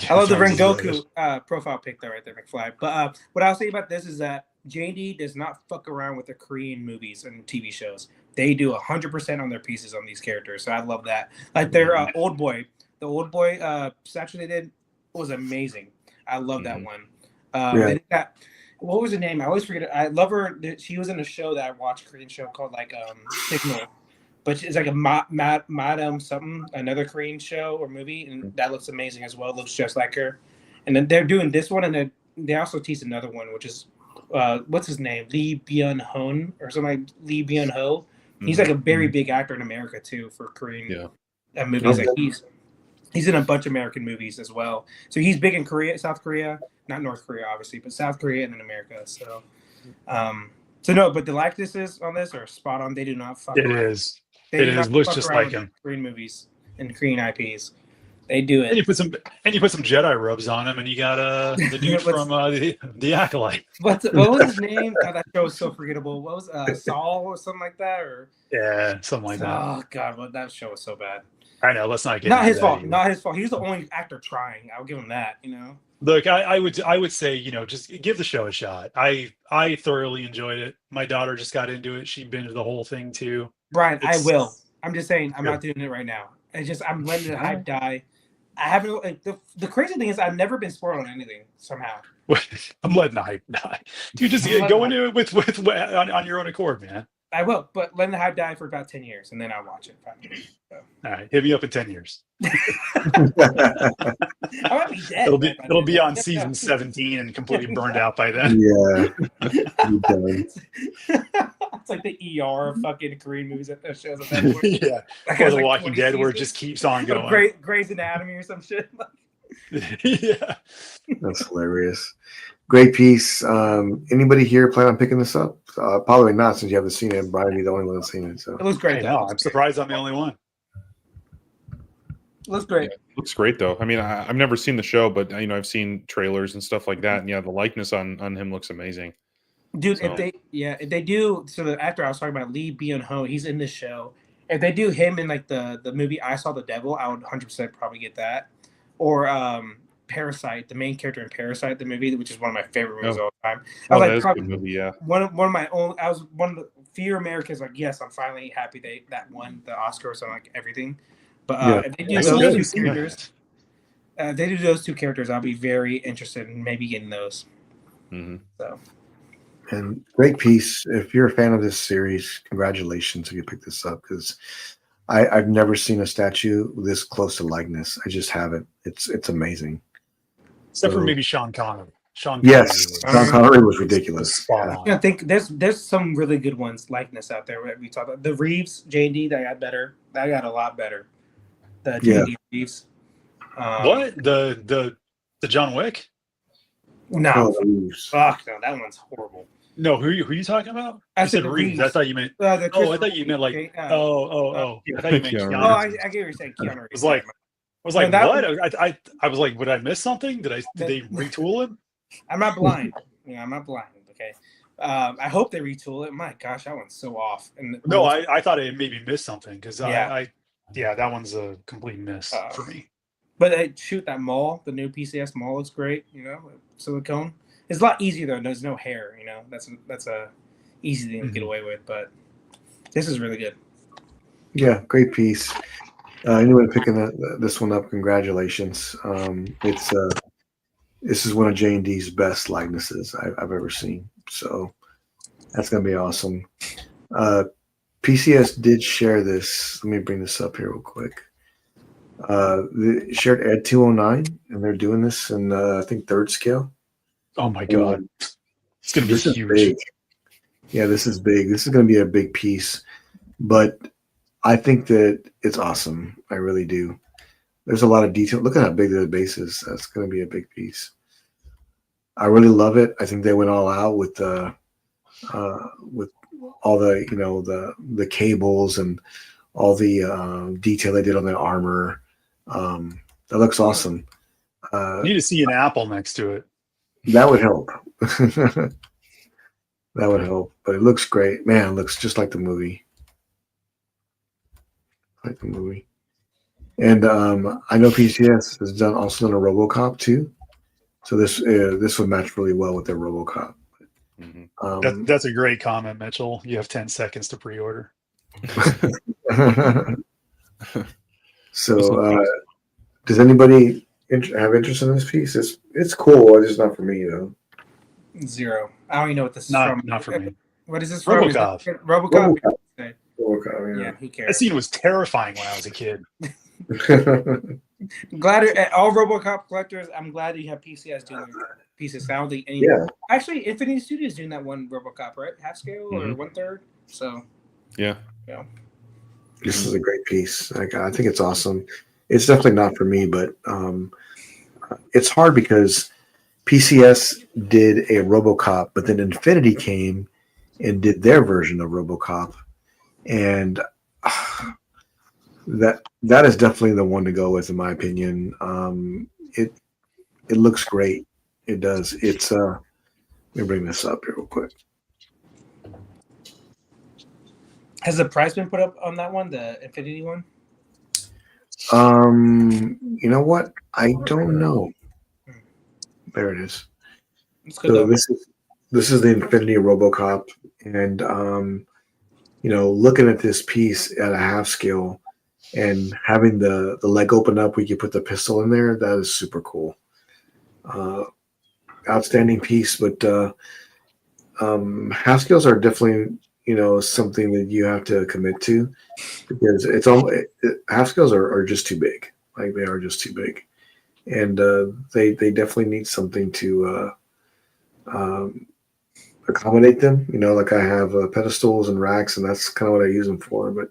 I love the Rengoku profile pic there right there, McFly. But what I'll say about this is that J&D does not fuck around with the Korean movies and TV shows. They do 100% on their pieces on these characters. So I love that. Like their Old Boy, the Old Boy statue they did was amazing. I love that one. They did what was her name? I always forget it. I love her. She was in a show that I watched, Korean show called like Signal. But it's like a Madam something, another Korean show or movie, and that looks amazing as well. It looks just like her. And then they're doing this one, and they also teased another one, which is what's his name, Lee Byung-hun or something like Lee Byung-ho. He's like a very big actor in America too for Korean movies. Like he's in a bunch of American movies as well. So he's big in South Korea, not North Korea obviously, but South Korea and then America. So, but the likenesses on this are spot on. They do not fuck. It is. It looks just like him. Korean movies and Korean IPs, they do it. And you put some Jedi robes on him, and you got the dude from the Acolyte. What was his name? God, that show was so forgettable. What was Saul or something like that? Or something like that. Oh God, that show was so bad. I know. Let's not get not his fault. Either. Not his fault. He was the only actor trying. I'll give him that. Look, I would say just give the show a shot. I thoroughly enjoyed it. My daughter just got into it. She binged the whole thing too. Brian, I will. I'm just saying, I'm not doing it right now. I'm letting the hype die. I haven't. The crazy thing is, I've never been spoiled on anything somehow. I'm letting the hype die. Dude, just go into it with on your own accord, man. I will, but let the hype die for about 10 years, and then I'll watch it. Probably. So. All right, hit me up in 10 years. I might be dead. It'll be on season 17 and completely burned out by then. Yeah. You're done. It's like the ER of fucking Korean movies that shows up that point. Yeah, Like, or it's The like Walking 20 Dead, where it seasons. just keeps on going. Grey's Anatomy or some shit. Yeah. That's hilarious. Great piece. Anybody here plan on picking this up? Probably not, since you haven't seen it. Brian, you're the only one that's seen it. So It looks great. I though. know. I'm surprised I'm the only one. It looks great. Looks great though. I mean, I've never seen the show, but I've seen trailers and stuff like that. And yeah, the likeness on him looks amazing. Dude, So- if they do, so the actor I was talking about, Lee Byung-ho, he's in this show. If they do him in like the movie I Saw the Devil, I would 100% probably get that. Or Parasite, the main character in Parasite, the movie, which is one of my favorite movies of all time. I Oh, was that like, is a good movie. Yeah. one of my own. I was one of the few Americans like, yes, I'm finally happy that won the Oscars on like everything. But if they do I still those haven't two seen that. characters, they do those two characters, I'll be very interested in maybe getting those. Mm-hmm. So. And great piece. If you're a fan of this series, congratulations if you picked this up, because I've never seen a statue this close to likeness. I just haven't. It's amazing. Except for So- maybe Sean Connery. Yes, Sean Connery was ridiculous. Spot Yeah. on. I think there's some really good ones likeness out there that we talk about. The Reeves J&D that got better. That got a lot better. The J&D Reeves. What? The John Wick? No, Oh, the Reeves. fuck no, that one's horrible. No, who you talking about? I You said said the Reeves. Reeves. I thought you meant. The Oh, I Christopher thought you meant like. Reeve, I thought you meant Keanu Keanu. Oh, Reeves. I get what you're saying. Keanu Reeves. was like- I was like, No, that what? I was like, would I miss something? Did they retool him? I'm not blind. I'm not blind. Okay. I hope they retool it. My gosh, that one's so off. And No, I thought I maybe missed something because Yeah. that one's a complete miss for me. But shoot, that mall, the new PCS mall looks great. Silicone. It's a lot easier though. There's no hair. That's a easy thing to get away with. But this is really good. Yeah, great piece. Anyone picking this one up, congratulations. This is one of J&D's best likenesses I've ever seen. So that's going to be awesome. PCS did share this. Let me bring this up here real quick. They shared Ed 209, and they're doing this in, I think, third scale. Oh my god, it's gonna be This is huge. big. Yeah, this is big. This is going to be a big piece. But I think that it's awesome. I really do. There's a lot of detail. Look at how big the base is. That's going to be a big piece. I really love it. I think they went all out with with all the cables and all the detail they did on the armor. That looks awesome. You need to see an apple next to it. That would help. That would help. But it looks great. Man, it looks just like the movie. Like the movie. And I know PCS has also done a RoboCop too. So this would match really well with their RoboCop. Mm-hmm. That's a great comment, Mitchell. You have 10 seconds to pre-order. So does anybody have interest in this piece? It's cool. It's just not for me though. Zero. I don't even know what this is from. Not for me. What is this from? RoboCop. Is it RoboCop. RoboCop, Yeah, who That cares? scene was terrifying when I was a kid. Glad all RoboCop collectors. I'm glad that you have PCS doing pieces. I don't think any. Yeah. Actually, Infinity Studios doing that one RoboCop, right? Half scale or Mhm. 1/3. So Yeah. This is a great piece. I think it's awesome. It's definitely not for me, but it's hard because PCS did a RoboCop, but then Infinity came and did their version of RoboCop, and that is definitely the one to go with, in my opinion. It looks great. It does. It's let me bring this up here real quick. has the price been put up on that one, the Infinity one? You know what? I don't know. There it is. It's good So though. this is the Infinity RoboCop, and looking at this piece at a half scale and having the leg open up, we could put the pistol in there. That is super cool. Outstanding piece, but half scales are definitely something that you have to commit to, because it's all half scales are just too big. Like they are just too big, and they definitely need something to um, accommodate them. Like I have pedestals and racks, and that's kind of what I use them for. But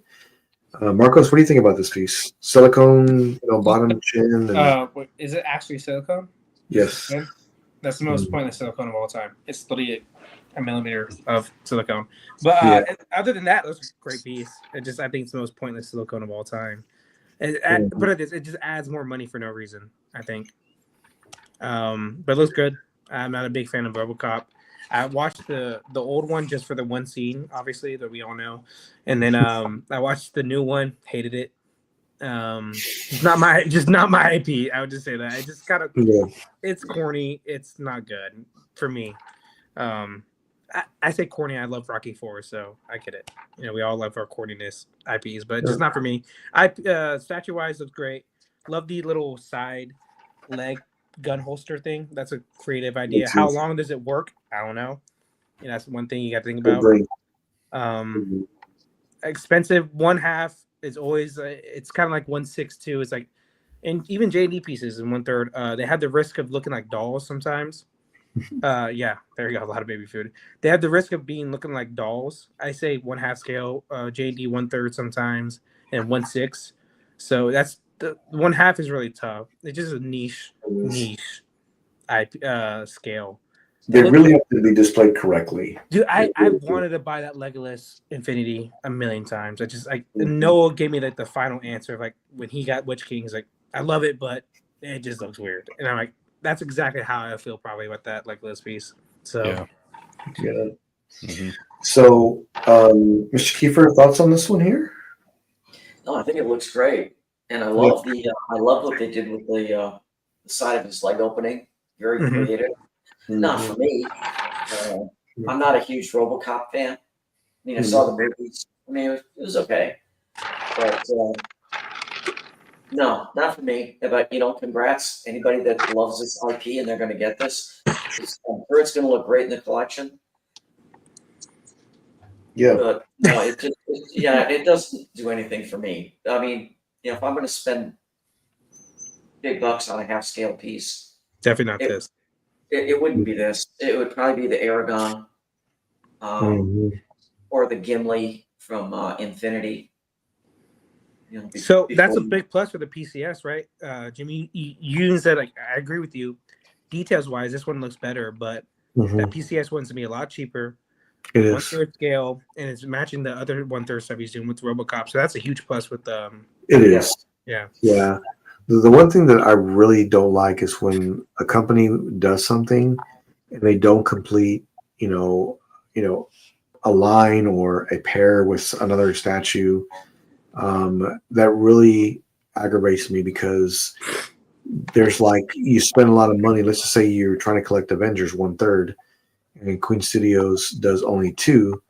Marcos, what do you think about this piece? Silicone, bottom chin, and Is it actually silicone? yes, That's the most pointless silicone of all time. It's literally a millimeter of silicone. But Yeah. other than that, it was a great piece. I think it's the most pointless silicone of all time. But it just adds more money for no reason, I think. But it looks good. I'm not a big fan of RoboCop. I watched the old one just for the one scene, obviously, that we all know, and then I watched the new one, hated it. It's not my IP. I would just say that. It just kind of it's corny. It's not good for me. I say corny. I love Rocky IV, so I get it. We all love our corniness IPs, but just not for me. Statue wise, looks great. Love the little side leg gun holster thing. That's a creative idea. How long does it work? I don't know. That's one thing you got to think about. Expensive. One half is always it's kind of like 1/6 It's like, and even J&D pieces in 1/3. They had the risk of looking like dolls sometimes. Yeah, there you go. A lot of baby food. They have the risk of looking like dolls. I say 1/2 scale. J&D 1/3 sometimes, and 1/6. So that's the 1/2 is really tough. It's just a niche scale. They really have to be displayed correctly. Dude, I wanted to buy that Legolas Infinity a million times. I just Noah gave me like the final answer, like when he got Witch King. He's like, I love it, but it just looks weird. And I'm like, that's exactly how I feel probably about that Legolas piece. So yeah. So, Mr. Kiefer, thoughts on this one here? No, I think it looks great, and I love I love what they did with the side of his leg opening. Very creative. Not for me. I'm not a huge RoboCop fan. I mean, I saw the movies. I mean, it was okay, but no, not for me. But congrats anybody that loves this IP and they're going to get this. I'm sure it's going to look great in the collection. Yeah, but no, it doesn't do anything for me. I mean, if I'm going to spend big bucks on a half scale piece, definitely not this. It wouldn't be this. It would probably be the Aragon, or the Gimli from Infinity. So that's a big plus for the PCS, right? Jimmy, you said, like, I agree with you. Details wise, this one looks better, but that PCS one's to be a lot cheaper. It is 1/3 scale, and it's matching the other 1/3 stuff he's doing with RoboCop. So that's a huge plus with It is. Yeah. The one thing that I really don't like is when a company does something and they don't complete, a line or a pair with another statue. That really aggravates me, because there's you spend a lot of money. Let's just say you're trying to collect Avengers 1/3, and Queen Studios does only 2.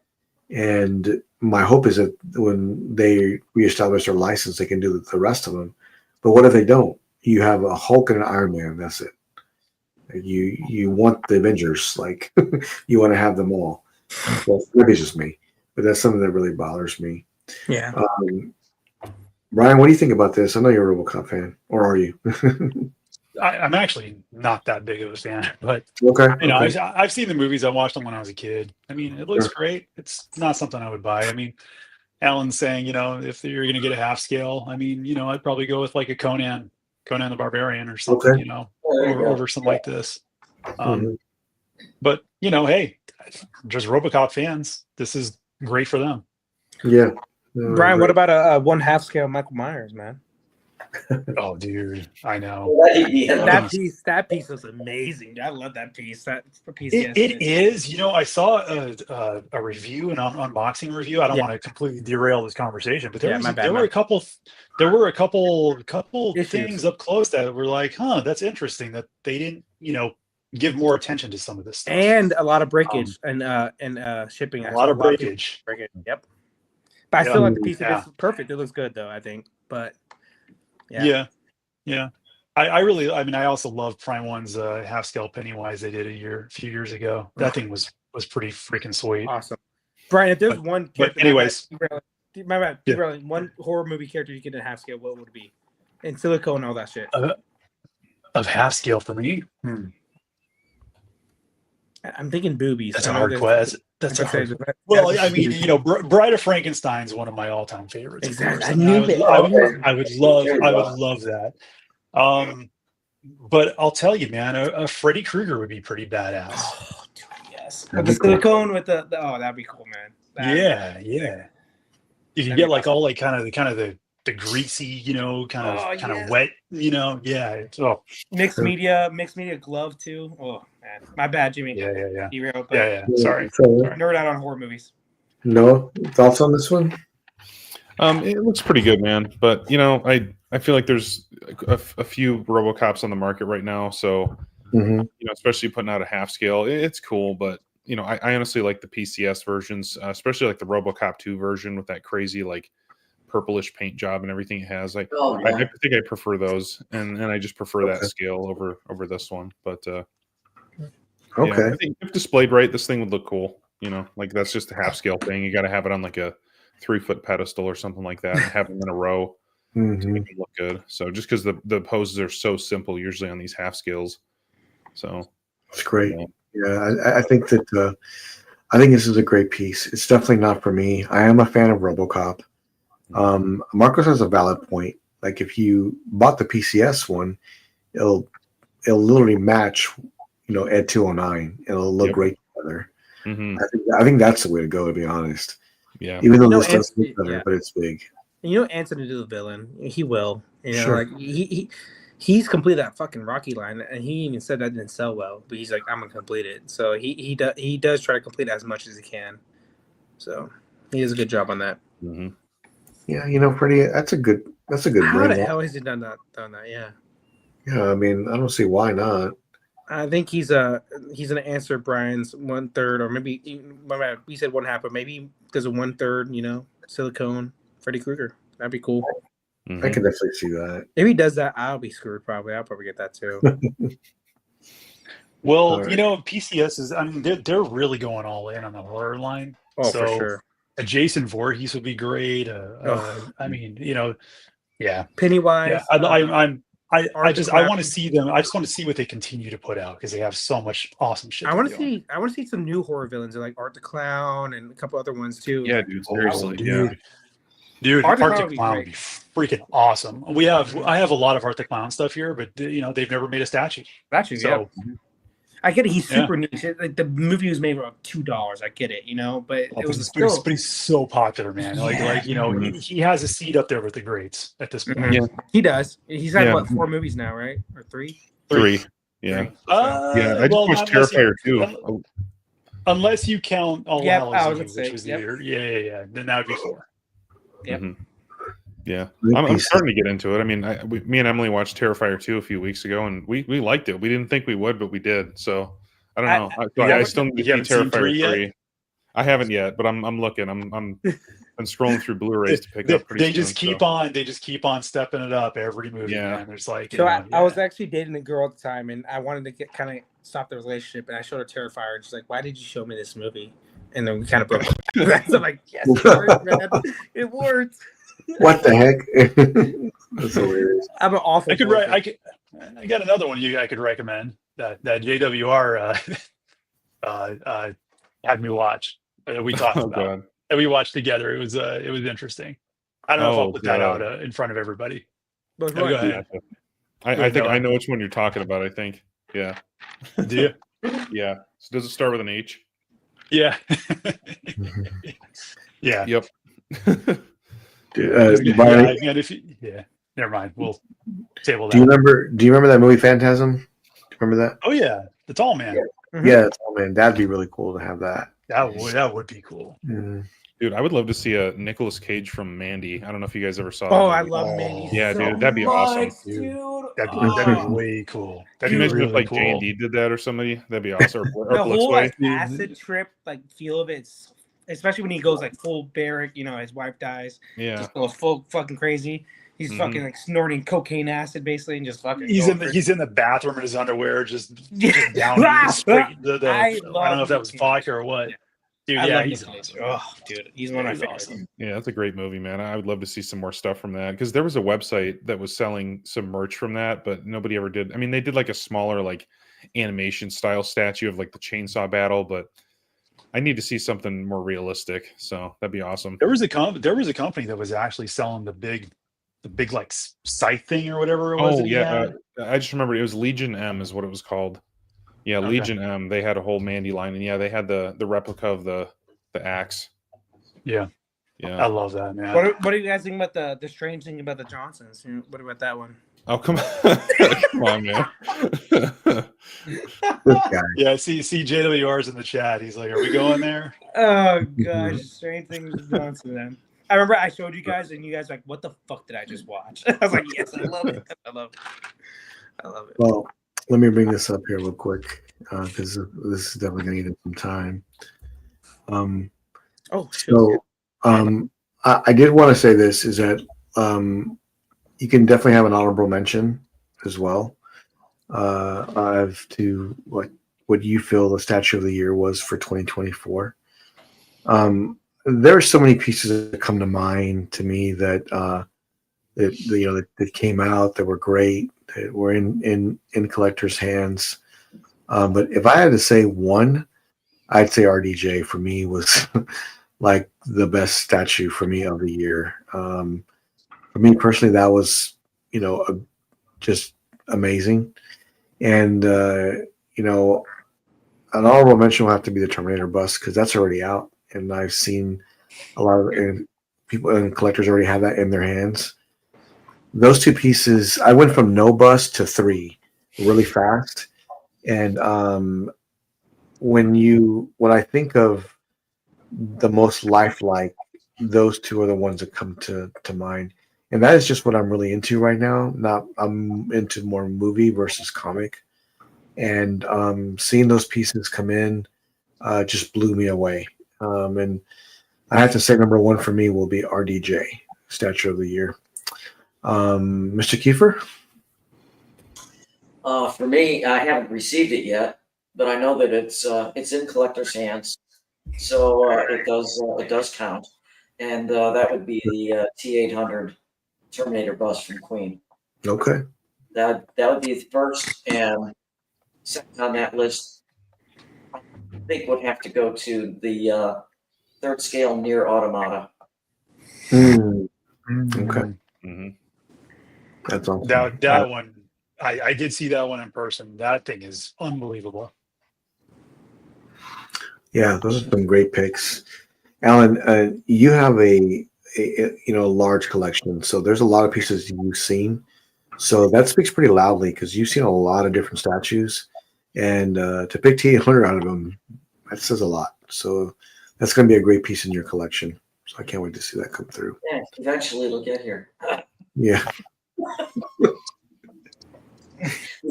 And my hope is that when they reestablish their license, they can do the rest of them. But what if they don't? You have a Hulk and an Iron Man. That's it. You want the Avengers, you want to have them all. Well, maybe it's just me, but that's something that really bothers me. Yeah. Brian, what do you think about this? I know you're a RoboCop fan, or are you? I'm actually not that big of a fan, but okay. I've seen the movies. I watched them when I was a kid. I mean, it looks great. It's not something I would buy. I mean, Alan's saying, if you're going to get a half scale, I mean, I'd probably go with like a Conan the Barbarian or something, over something like this. But hey, just RoboCop fans, this is great for them. Yeah. Brian, what about a 1/2 scale Michael Myers, man? Oh, dude, I know. That piece was amazing. I love that piece. That piece. It is. I saw a review, an unboxing review. I don't want to completely derail this conversation, but there were a couple things up close that were like, that's interesting that they didn't, give more attention to some of this stuff. And a lot of breakage and shipping. A lot of breakage. Yep. But I still like the piece. It's perfect. It looks good though, I think. But yeah. I also love Prime One's half scale Pennywise they did a few years ago. That thing was pretty freaking sweet. Awesome. Brian, if there's one but character, anyways. my bad, one horror movie character you get in half scale, what would it be? And silicone and all that shit. Of half scale for me? I'm thinking boobies. That's a hard question. That's a hard. Well, I mean, Bride of Frankenstein's one of my all-time favorites. Exactly. I knew that. I would love that. But I'll tell you, man, a Freddy Krueger would be pretty badass. Oh, dude, yes. With the silicone with the that'd be cool, man. Yeah. You can get like all like kind of the greasy, kind of wet, yeah. So mixed media glove too. Oh man, my bad, Jimmy. Yeah. Derailed, Yeah. Sorry. Nerd out on horror movies. No thoughts on this one? It looks pretty good, man. But I feel like there's a few RoboCops on the market right now, so especially putting out a half scale, it's cool. But I honestly like the PCS versions, especially like the RoboCop 2 version with that crazy like purplish paint job and everything it has. Like, I think I prefer those, and I just prefer that scale over this one. But I think if displayed right, this thing would look cool. Like that's just a half scale thing. You got to have it on like a 3-foot pedestal or something like that, and have them in a row to make it look good. So just because the poses are so simple usually on these half scales, so it's great. I think that I think this is a great piece. It's definitely not for me. I am a fan of RoboCop. Marcos has a valid point. Like if you bought the PCS one, it'll literally match, Ed 209. It'll look great together. I think that's the way to go, to be honest. Yeah. Even though this does look better, but it's big. Anthony do the villain. He will. Like he's completed that fucking Rocky line, and he even said that didn't sell well. But he's like, I'm gonna complete it. So he does try to complete as much as he can. So he does a good job on that. Yeah, Freddie, that's a good. How the hell has he done that? Yeah. Yeah, I mean, I don't see why not. I think he's gonna answer Brian's 1/3, or maybe we said 1/2, but maybe there's a 1/3, silicone Freddy Krueger. That'd be cool. I can definitely see that. If he does that, I'll be screwed probably. I'll probably get that too. Well, PCS is. I mean, they're really going all in on the horror line. Oh, for sure. A Jason Voorhees would be great. I mean, Pennywise. Yeah, I just want to see them. I just want to see what they continue to put out because they have so much awesome shit. I want to see some new horror villains like Art the Clown and a couple other ones too. Yeah, dude. Seriously, Dude, Art the Clown would be freaking awesome. I have a lot of Art the Clown stuff here, but they've never made a statue. So, I get it. He's super niche. Like the movie was made for about $2. I get it, but it was but he's so popular, man. He has a seat up there with the greats at this point. Yeah, he does. He's had 4 movies now, right? Or 3? 3. Yeah. I just watched Terrifier too. Unless you count All Hallows Eve, which was the year. Yeah. Then that would be 4. Yep. Yeah, I'm starting to get into it. I mean, me and Emily watched Terrifier 2 a few weeks ago, and we liked it. We didn't think we would, but we did. So I don't know. I still need to see Terrifier 3. I haven't yet, but I'm looking. I'm scrolling through Blu-rays to pick up. They just keep on stepping it up every movie. Yeah, man. There's like. So I was actually dating a girl at the time, and I wanted to kind of stop the relationship, and I showed her Terrifier, and she's like, "Why did you show me this movie?" And then we kind of broke up. So I'm like, "Yes, it worked, man. It worked." What the heck? That's hilarious. I'm an awful. I got another one I could recommend that JWR had me watch. We talked about and we watched together. It was interesting. I don't know if I'll put that out in front of everybody. But go ahead. I think I know which one you're talking about. I think. Yeah. Do you? Yeah. So does it start with an H? Yeah. Yeah. Yep. Never mind. We'll table that. Do you remember that movie Phantasm? Do you remember that? Oh yeah, the Tall Man. Yeah, Tall Man. That'd be really cool to have that. That would be cool. Dude, I would love to see a Nicolas Cage from Mandy. I don't know if you guys ever saw that. Oh, I love Mandy. Yeah, dude, that'd be awesome. Dude. That'd be way cool. Can you imagine if like J&D did that or somebody? That'd be awesome. The whole acid trip feel of it. Especially when he goes full Barrick, his wife dies. Yeah, just goes full fucking crazy. He's fucking snorting cocaine acid basically, and just fucking. He's in the bathroom in his underwear, just down. I don't know if that was vodka or what. Dude, I yeah, love he's Nick Cage. awesome. Oh, dude, he's one of my He's favorites. awesome. Yeah, that's a great movie, man. I would love to see some more stuff from that because there was a website that was selling some merch from that, but nobody ever did. I mean, they did like a smaller like animation style statue of like the chainsaw battle, but I need to see something more realistic. So that'd be awesome. There was a company that was actually selling the big like scythe thing or whatever it was that he had. I just remember it was Legion M is what it was called. Yeah, Okay. Legion M. They had a whole Mandy line, and yeah, they had the replica of the axe. Yeah. Yeah. I love that, man. What do you guys think about the strange thing about the Johnsons? What about that one? Oh come on, come on, man. This guy. Yeah, see JWR's in the chat. He's like, "Are we going there?" Oh gosh, strange things with Johnson. Man. I remember I showed you guys, and you guys were like, "What the fuck did I just watch?" I was like, "Yes, I love it. I love it. I love it." Well, let me bring this up here real quick because this is definitely going to get some time. Oh, shit. So I did want to say this is that you can definitely have an honorable mention as well of to what you feel the statue of the year was for 2024. There are so many pieces that come to mind to me that that came out that were great, that were in collectors' hands. But if I had to say one, I'd say RDJ for me was like the best statue for me of the year. For me personally, that was just amazing. And an honorable mention will have to be the Terminator bust because that's already out, and I've seen a lot of people and collectors already have that in their hands. Those two pieces, I went from no bust to 3 really fast. And when I think of the most lifelike, those two are the ones that come to mind. And that is just what I'm really into right now. I'm into more movie versus comic. And seeing those pieces come in just blew me away. And I have to say number 1 for me will be RDJ, Statue of the Year. Mr. Kiefer? For me, I haven't received it yet, but I know that it's in collectors' hands, so it does count, and that would be the T800 Terminator bust from Queen. Okay. That would be the first, and second on that list, I think would have to go to the third scale near Automata. Okay. Mm-hmm. That's awesome. That one, I did see that one in person. That thing is unbelievable. Yeah, those are some great picks. Alan, you have a large collection, so there's a lot of pieces you've seen. So that speaks pretty loudly because you've seen a lot of different statues, and to pick T800 out of them, that says a lot. So that's going to be a great piece in your collection. So I can't wait to see that come through. Yeah, eventually it'll get here. Yeah.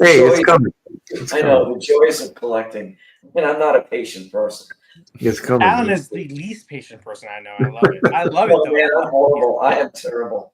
Hey, it's coming. I know the joys of collecting, and I'm not a patient person. It's coming. Alan is the least patient person I know. I love it. I love it Oh, though. man, I'm horrible. I am terrible.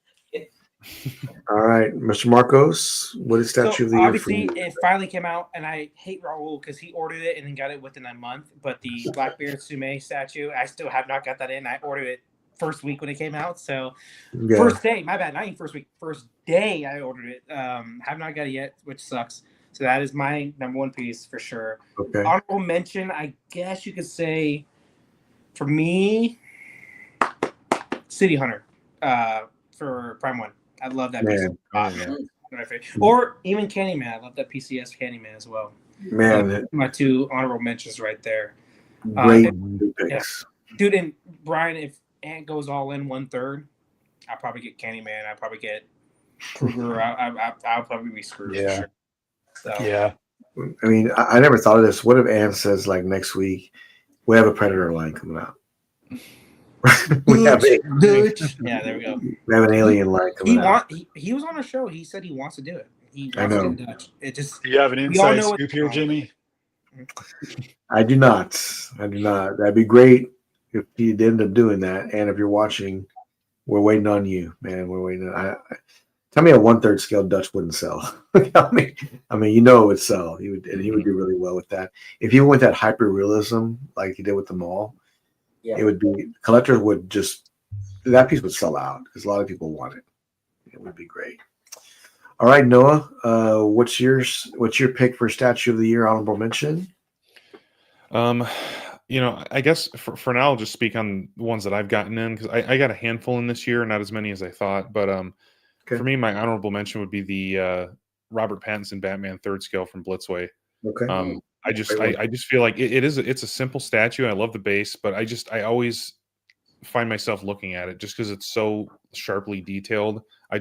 All right, Mr. Marcos, what is statue of the year for obviously, you? it finally came out, and I hate Raul because he ordered it and then got it within a month. But the Blackbeard Sume statue, I still have not got that in. I ordered it first week when it came out. So Yeah. first day, my bad, not even first week. First day I ordered it. Have not got it yet, which sucks. So that is my number 1 piece for sure. Okay. Honorable mention, I guess you could say, for me, City Hunter for Prime 1. I love that piece. Man. Oh, yeah. My favorite. Or even Candyman. I love that PCS Candyman as well. Man, My 2 honorable mentions right there. great picks. Dude, and Brian, if Ant goes all in 1/3, I'll probably get Candyman. I'll probably get Kruger. I'll probably be screwed for sure. So, Yeah. I mean, I never thought of this. What if Ann says like next week we have a Predator line coming out? we have yeah, there we go. an Alien line coming out. He was on our show. He said he wants to do it. He I wants know. to do Dutch. It just Do you have an We all inside know scoop here, Jimmy? I do not. That'd be great if you did end up doing that. And if you're watching, we're waiting on you, man. We're waiting. Tell me a 1/3 scale Dutch wouldn't sell. I mean, it would sell. He would do really well with that. If he went that hyper realism like he did with the mall, it would be collector would just that piece would sell out because a lot of people want it. It would be great. All right, Noah, what's yours? What's your pick for statue of the year? Honorable mention. I guess for now, I'll just speak on the ones that I've gotten in because I got a handful in this year, not as many as I thought. But for me, my honorable mention would be the Robert Pattinson Batman third scale from Blitzway. Okay. I just feel like it's a simple statue. I love the base, but I always find myself looking at it just because it's so sharply detailed. I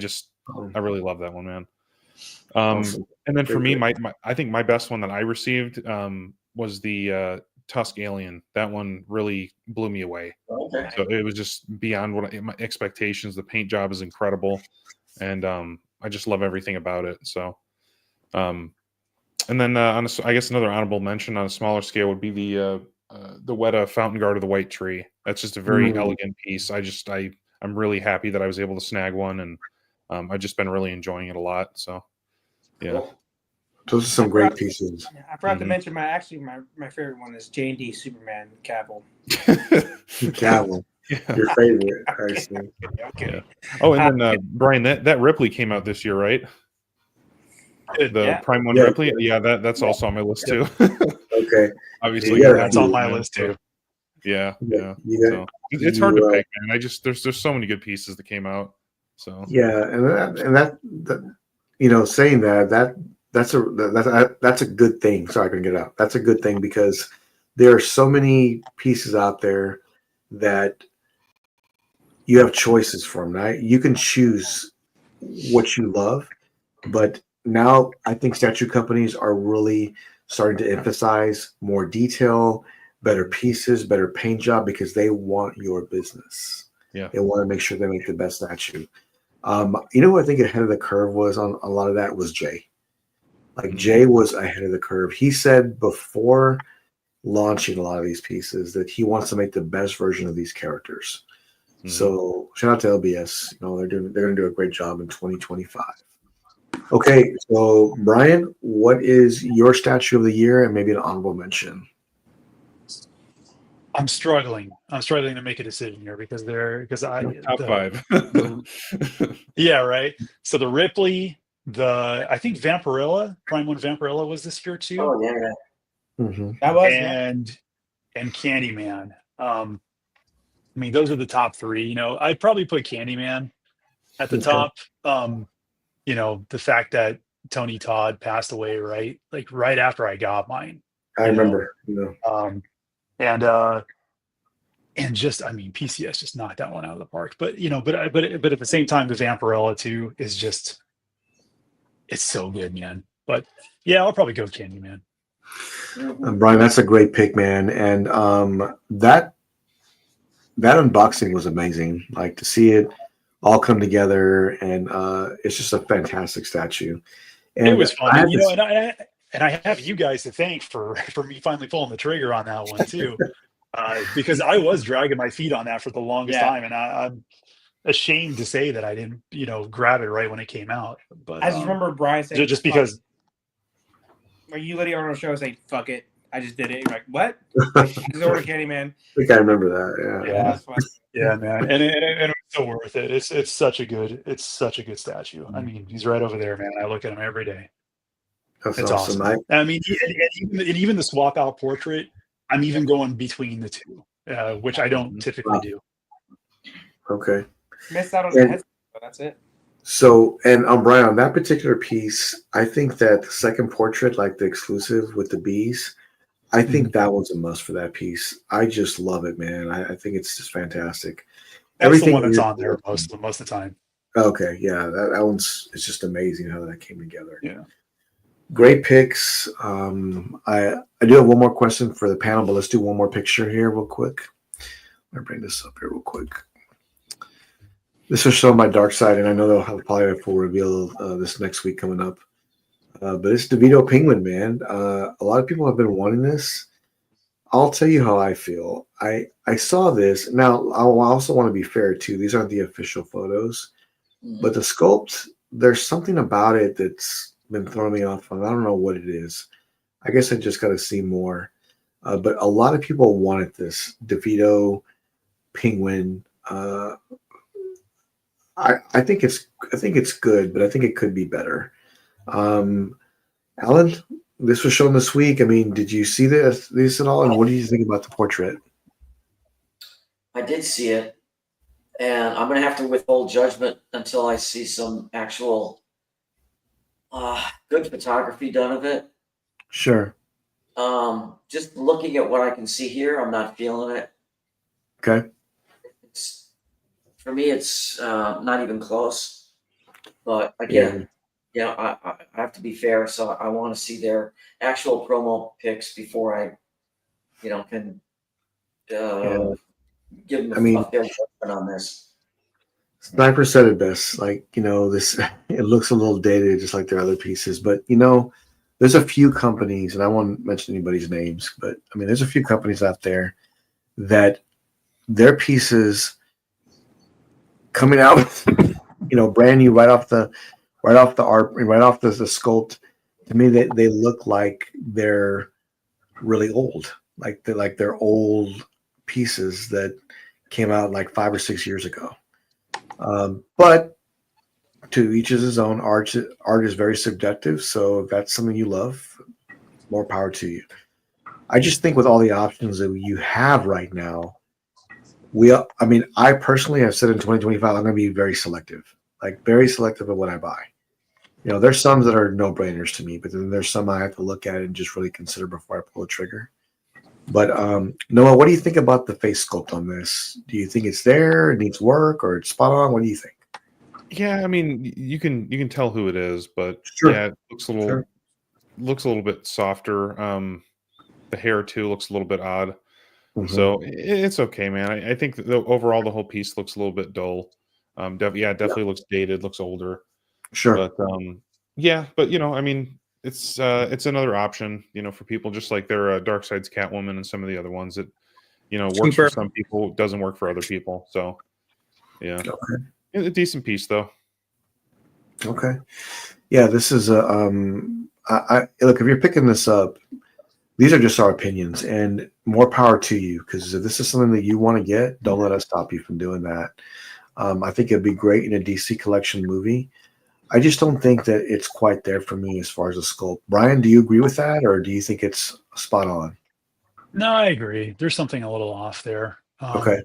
really love that one, man. Awesome. And then for me, I think my best one that I received was the Tusk Alien. That one really blew me away. Okay. So it was just beyond my expectations. The paint job is incredible, and I just love everything about it. So, and then I guess another honorable mention on a smaller scale would be the Weta Fountain Guard of the White Tree. That's just a very elegant piece. I'm really happy that I was able to snag one, and I've just been really enjoying it a lot. So, yeah. Cool. Those are some great pieces. I forgot to mention my favorite one is J&D Superman Cavill. Cavill, your favorite. I see. Okay. Oh, and then Brian, that Ripley came out this year, right? The Prime 1 Ripley. Yeah, that's also on my list too. Okay. Obviously, that's on my list too. Yeah. So, it's hard to pick, man. There's so many good pieces that came out. So yeah, and that saying that's a good thing. Sorry, I couldn't get it out. That's a good thing because there are so many pieces out there that you have choices from, right? You can choose what you love, but now I think statue companies are really starting to emphasize more detail, better pieces, better paint job because they want your business. Yeah. They want to make sure they make the best statue. Who I think ahead of the curve was on a lot of that was Jay. Like Jay was ahead of the curve. He said before launching a lot of these pieces that he wants to make the best version of these characters. So shout out to LBS. They're going to do a great job in 2025. Okay, so Brian, what is your statue of the year and maybe an honorable mention? I'm struggling to make a decision here because top five. Yeah, right. So the Ripley, I think Vampirilla, Prime 1 Vampirilla was this year too. Oh yeah. Mm-hmm. That was and Candyman. I mean, those are the top three. I'd probably put Candyman at the top. The fact that Tony Todd passed away right after I got mine. I remember. And just, I mean, PCS just knocked that one out of the park. But but at the same time, the Vampirella too is just, it's so good, man. But yeah, I'll probably go with Candyman. Brian, that's a great pick, man. And that unboxing was amazing. Like to see it all come together, and it's just a fantastic statue. And it was fun, and I have you guys to thank for me finally pulling the trigger on that one too, because I was dragging my feet on that for the longest time, and I'm ashamed to say that I didn't, grab it right when it came out. But I just remember Brian saying, just because. Are you literally on a show saying, "Fuck it, I just did it"? You're like, what? I just ordered Candyman. I think I remember that. Yeah, man, and it was so worth it. It's such a good statue. I mean, he's right over there, man. I look at him every day. It's awesome. I mean, and even the swap out portrait, I'm even going between the two, which I don't typically do. Okay. Missed out on the head, but that's it. So, and Brian, on that particular piece, I think that the second portrait, like the exclusive with the bees, I think that one's a must for that piece. I just love it, man. I think it's just fantastic. That's the one that's on there most of the time. Okay, yeah, that one's, it's just amazing how that came together. Yeah. Great picks. I do have one more question for the panel, but let's do one more picture here real quick. I'm going to bring this up here real quick. This will show my dark side, and I know they'll probably have full reveal this next week coming up. But it's DeVito Penguin, man. A lot of people have been wanting this. I'll tell you how I feel. I saw this. Now, I also want to be fair, too. These aren't the official photos. But the sculpt, there's something about it that's been throwing me off. I don't know what it is. I guess I just got to see more. But a lot of people wanted this. DeVito Penguin. I think it's good, but I think it could be better. Alan, this was shown this week. I mean, did you see this at all? And what do you think about the portrait? I did see it, and I'm gonna have to withhold judgment until I see some actual good photography done of it. Sure. Just looking at what I can see here, I'm not feeling it. Okay. For me, it's not even close. But again, I have to be fair, so I want to see their actual promo pics before I, can give them a fair judgment on this. Sniper said it best. Like, this, it looks a little dated, just like their other pieces. But, there's a few companies, and I won't mention anybody's names, but I mean, there's a few companies out there that their pieces coming out, brand new right off the art, right off the sculpt. To me, they look like they're really old, like they're old pieces that came out like 5 or 6 years ago. But to each is his own. Art is very subjective. So if that's something you love, more power to you. I just think with all the options that you have right now, I personally have said in 2025, I'm going to be very selective of what I buy. There's some that are no brainers to me, but then there's some I have to look at and just really consider before I pull the trigger. But Noah, what do you think about the face sculpt on this? Do you think it's there, it needs work, or it's spot on? What do you think? Yeah, I mean, you can tell who it is, but Sure. yeah, it looks a little bit softer. The hair too looks a little bit odd. Mm-hmm. So it's okay, man. I think that overall the whole piece looks a little bit dull. Definitely looks dated, looks older. Sure. But I mean, it's another option, for people just like their Darkseid's Catwoman and some of the other ones that, works for some people, doesn't work for other people. So yeah. Okay. A decent piece though. Okay. Yeah, this is a look, if you're picking this up, these are just our opinions, and more power to you, because if this is something that you want to get, don't let us stop you from doing that. I think it'd be great in a DC collection movie. I just don't think that it's quite there for me as far as the sculpt. Brian, do you agree with that, or do you think it's spot on? No, I agree. There's something a little off there. Okay.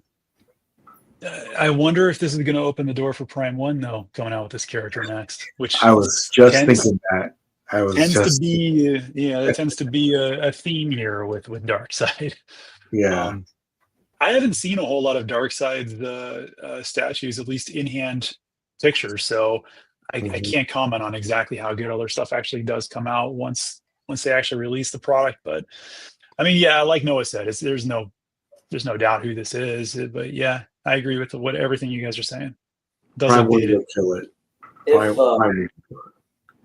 I wonder if this is going to open the door for Prime 1, though, coming out with this character next. Which I was just thinking that. That tends to be a theme here with Darkseid. Yeah. I haven't seen a whole lot of Darkseid's statues, at least in hand pictures, so I can't comment on exactly how good other stuff actually does come out once they actually release the product. But I mean, yeah, like Noah said, there's no doubt who this is. But yeah, I agree with everything you guys are saying. Prime One will kill it.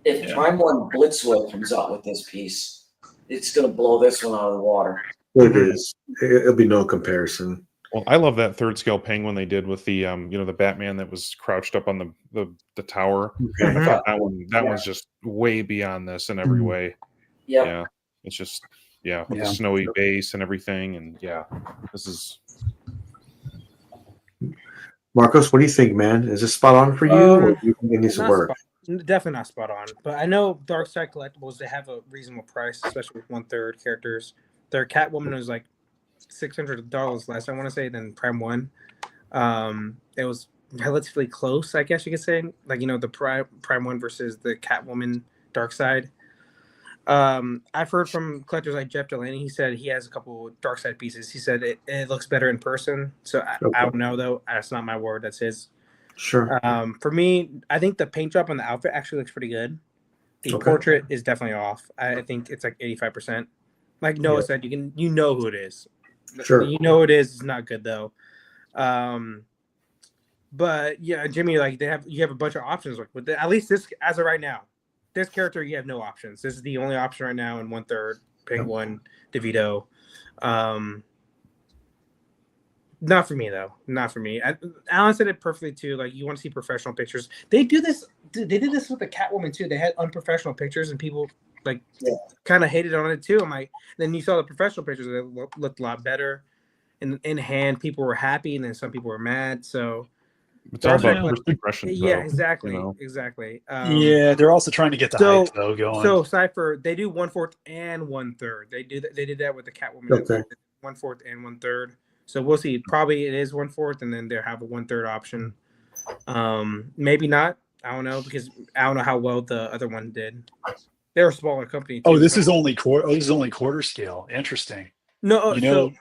If Prime One Blitzway comes out with this piece, it's going to blow this one out of the water. It is. It'll be no comparison. Well, I love that third scale penguin they did with the the Batman that was crouched up on the tower. Okay. I thought that one's just way beyond this in every way. Yep. Yeah. It's just with the snowy base and everything, and this is. Marcos, what do you think, man? Is this spot on for you, or do you think it needs to work? Definitely not spot on. But I know Darkseid collectibles, they have a reasonable price, especially with 1/3 characters. Their Catwoman was like $600 less, I want to say, than Prime 1. It was relatively close, I guess you could say. Like, the Prime 1 versus the Catwoman Darkseid. I've heard from collectors like Jeff Delaney. He said he has a couple Darkseid pieces. He said it looks better in person. So I don't know, though. That's not my word. That's his. Sure. For me, I think the paint job on the outfit actually looks pretty good. The portrait is definitely off. I think it's like 85%. Like Noah said, you know who it is. Sure. You know it is. It's not good though. But yeah, Jimmy, like you have a bunch of options. Like with at least this, as of right now, this character you have no options. This is the only option right now in 1/3. Penguin, DeVito. Not for me though. Not for me. Alan said it perfectly too. Like you want to see professional pictures. They do this. They did this with the Catwoman too. They had unprofessional pictures and people kind of hated on it too. I'm like, then you saw the professional pictures that looked a lot better. in hand, people were happy, and then some people were mad. So It's all they're about also- first impressions, yeah, though, exactly, you know? exactly. Yeah, they're also trying to get the So hype though going. so Cypher, they do 1/4 and 1/3. They did that with the Catwoman as well. 1/4 and 1/3. So we'll see. Probably it is 1/4, and then they'll have a 1/3 option. Maybe not. I don't know, because I don't know how well the other one did. They're a smaller company too. Oh, this so- is only quarter. Oh, this is only quarter scale. Interesting. no. You So, know,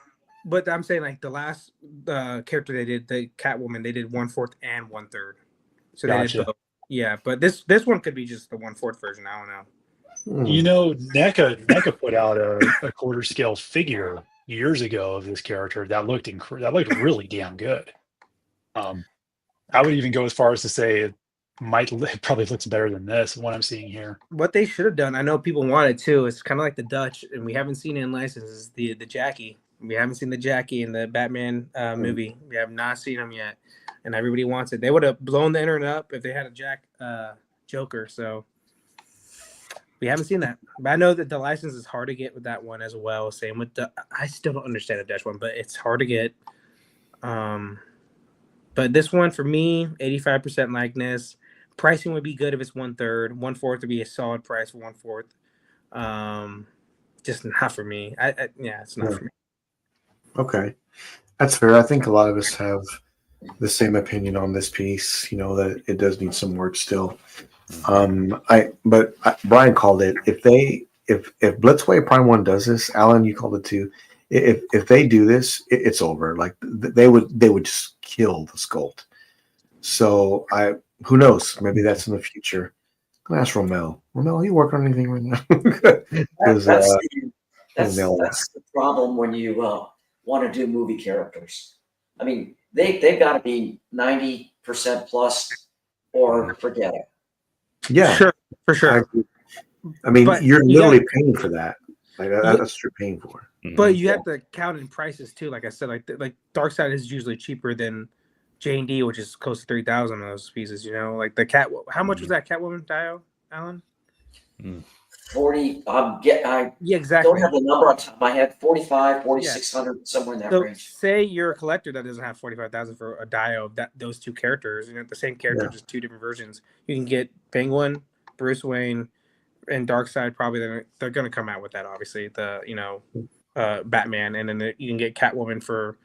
but I'm saying like the last character they did, the Catwoman, they did 1/4 and 1/3. So they Gotcha. did both. Yeah, but this one could be just the 1/4 version. I don't know. you know, NECA put out a quarter scale figure years ago of this character that looked really damn good. I would even go as far as to say it probably looks better than this one I'm seeing here. What they should have done, I know people want it too. It's kind of like the Dutch, and we haven't seen it in licenses. The Jackie, we haven't seen the Jackie in the Batman movie. We have not seen him yet, and everybody wants it. They would have blown the internet up if they had a Joker. So we haven't seen that. But I know that the license is hard to get with that one as well. Same with I still don't understand the Dutch one, but it's hard to get. But this one for me, 85% likeness. Pricing would be good if it's 1/3. 1/4 would be a solid price for 1/4. Just not for me. It's not for me. Okay, that's fair. I think a lot of us have the same opinion on this piece. You know that it does need some work still. Brian called it. If Blitzway Prime 1 does this, Alan, you called it too. If they do this, it's over. Like they would just kill the sculpt. So who knows? Maybe that's in the future. I'm gonna ask Romel. Romel, are you working on anything right now? That's the problem when you want to do movie characters. I mean, they've got to be 90% plus, or forget it. Yeah, for sure. I mean, But you're literally paying for that. Like that's what you're paying for. But you have to count in prices too. Like I said, like Darkseid is usually cheaper than J&D, which is close to 3,000 of those pieces. You know, like the cat. How much was that Catwoman Dio, Alan? 40. Yeah, exactly. Don't have the number on top of my head. 45, 4,600, somewhere in that range. Say you're a collector that doesn't have 45,000 for a Dio of those two characters. You know, the same character, just two different versions. You can get Penguin, Bruce Wayne, and Darkseid. Probably they're going to come out with that. Obviously, Batman, and then you can get Catwoman for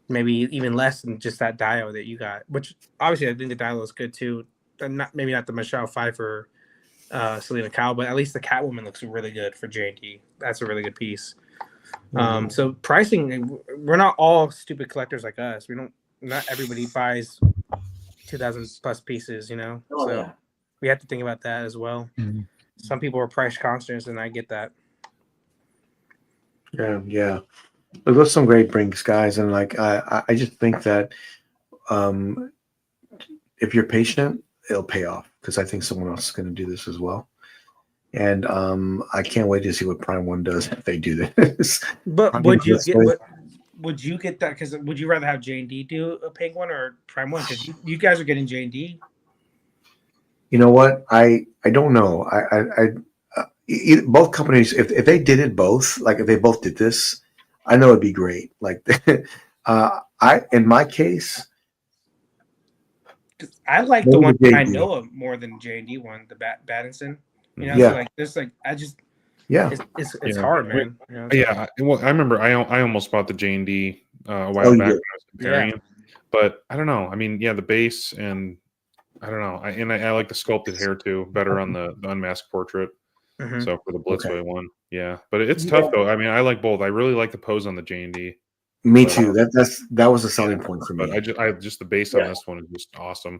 maybe even less than just that Dio that you got. Which obviously I think the Dio is good too. Maybe not the Michelle Pfeiffer, Selena Kyle, but at least the Catwoman looks really good for J&D. That's a really good piece. So pricing, we're not all stupid collectors like us. Not everybody buys 2,000 plus pieces, you know. We have to think about that as well. Mm-hmm. Some people are price conscious, and I get that. Yeah. It was some great brinks, guys, and like I just think that if you're patient, it'll pay off, because I think someone else is going to do this as well. And I can't wait to see what Prime 1 does if they do this. But would you get that? Because would you rather have J&D do a Penguin or Prime 1? Because you guys are getting J&D. You know what? I don't know. Both companies, if they did it both, like if they both did this, I know it'd be great. Like in my case, I like the one I know of more than J&D one, the Battinson. You know, so like this, like I just it's hard, man. You know, yeah. Well, I remember I almost bought the J&D a while back when I was comparing, but I don't know. I mean, the base, and I don't know. I like the sculpted hair too, better on the unmasked portrait. Mm-hmm. So for the Blitzway one, but it's tough though. I mean, I like both. I really like the pose on the J&D. Me too. That was a selling point for me. But I just the base on this one is just awesome.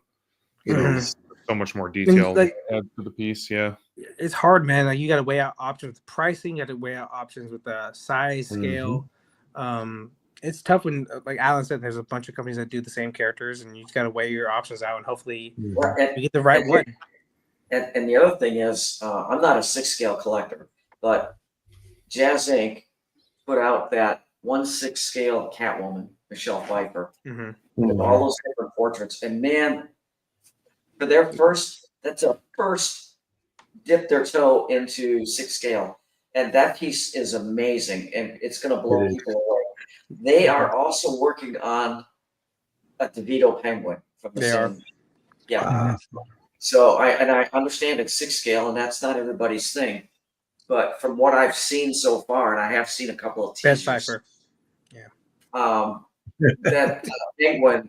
It is so much more detail to add to the piece. Yeah, it's hard, man. Like you got to weigh out options with pricing. You got to weigh out options with the size, scale. It's tough when, like Alan said, there's a bunch of companies that do the same characters, and you just got to weigh your options out, and hopefully you get the right one. And the other thing is, I'm not a 6-scale collector, but Jazz Inc. put out that 1/6 scale Catwoman, Michelle Pfeiffer, with all those different portraits. And man, for their first dip their toe into 6 scale. And that piece is amazing, and it's going to blow people away. They are also working on a DeVito penguin from the They same. are. Yeah. So I understand it's 6 scale, and that's not everybody's thing. But from what I've seen so far, and I have seen a couple of Best teasers, Pfeiffer. that penguin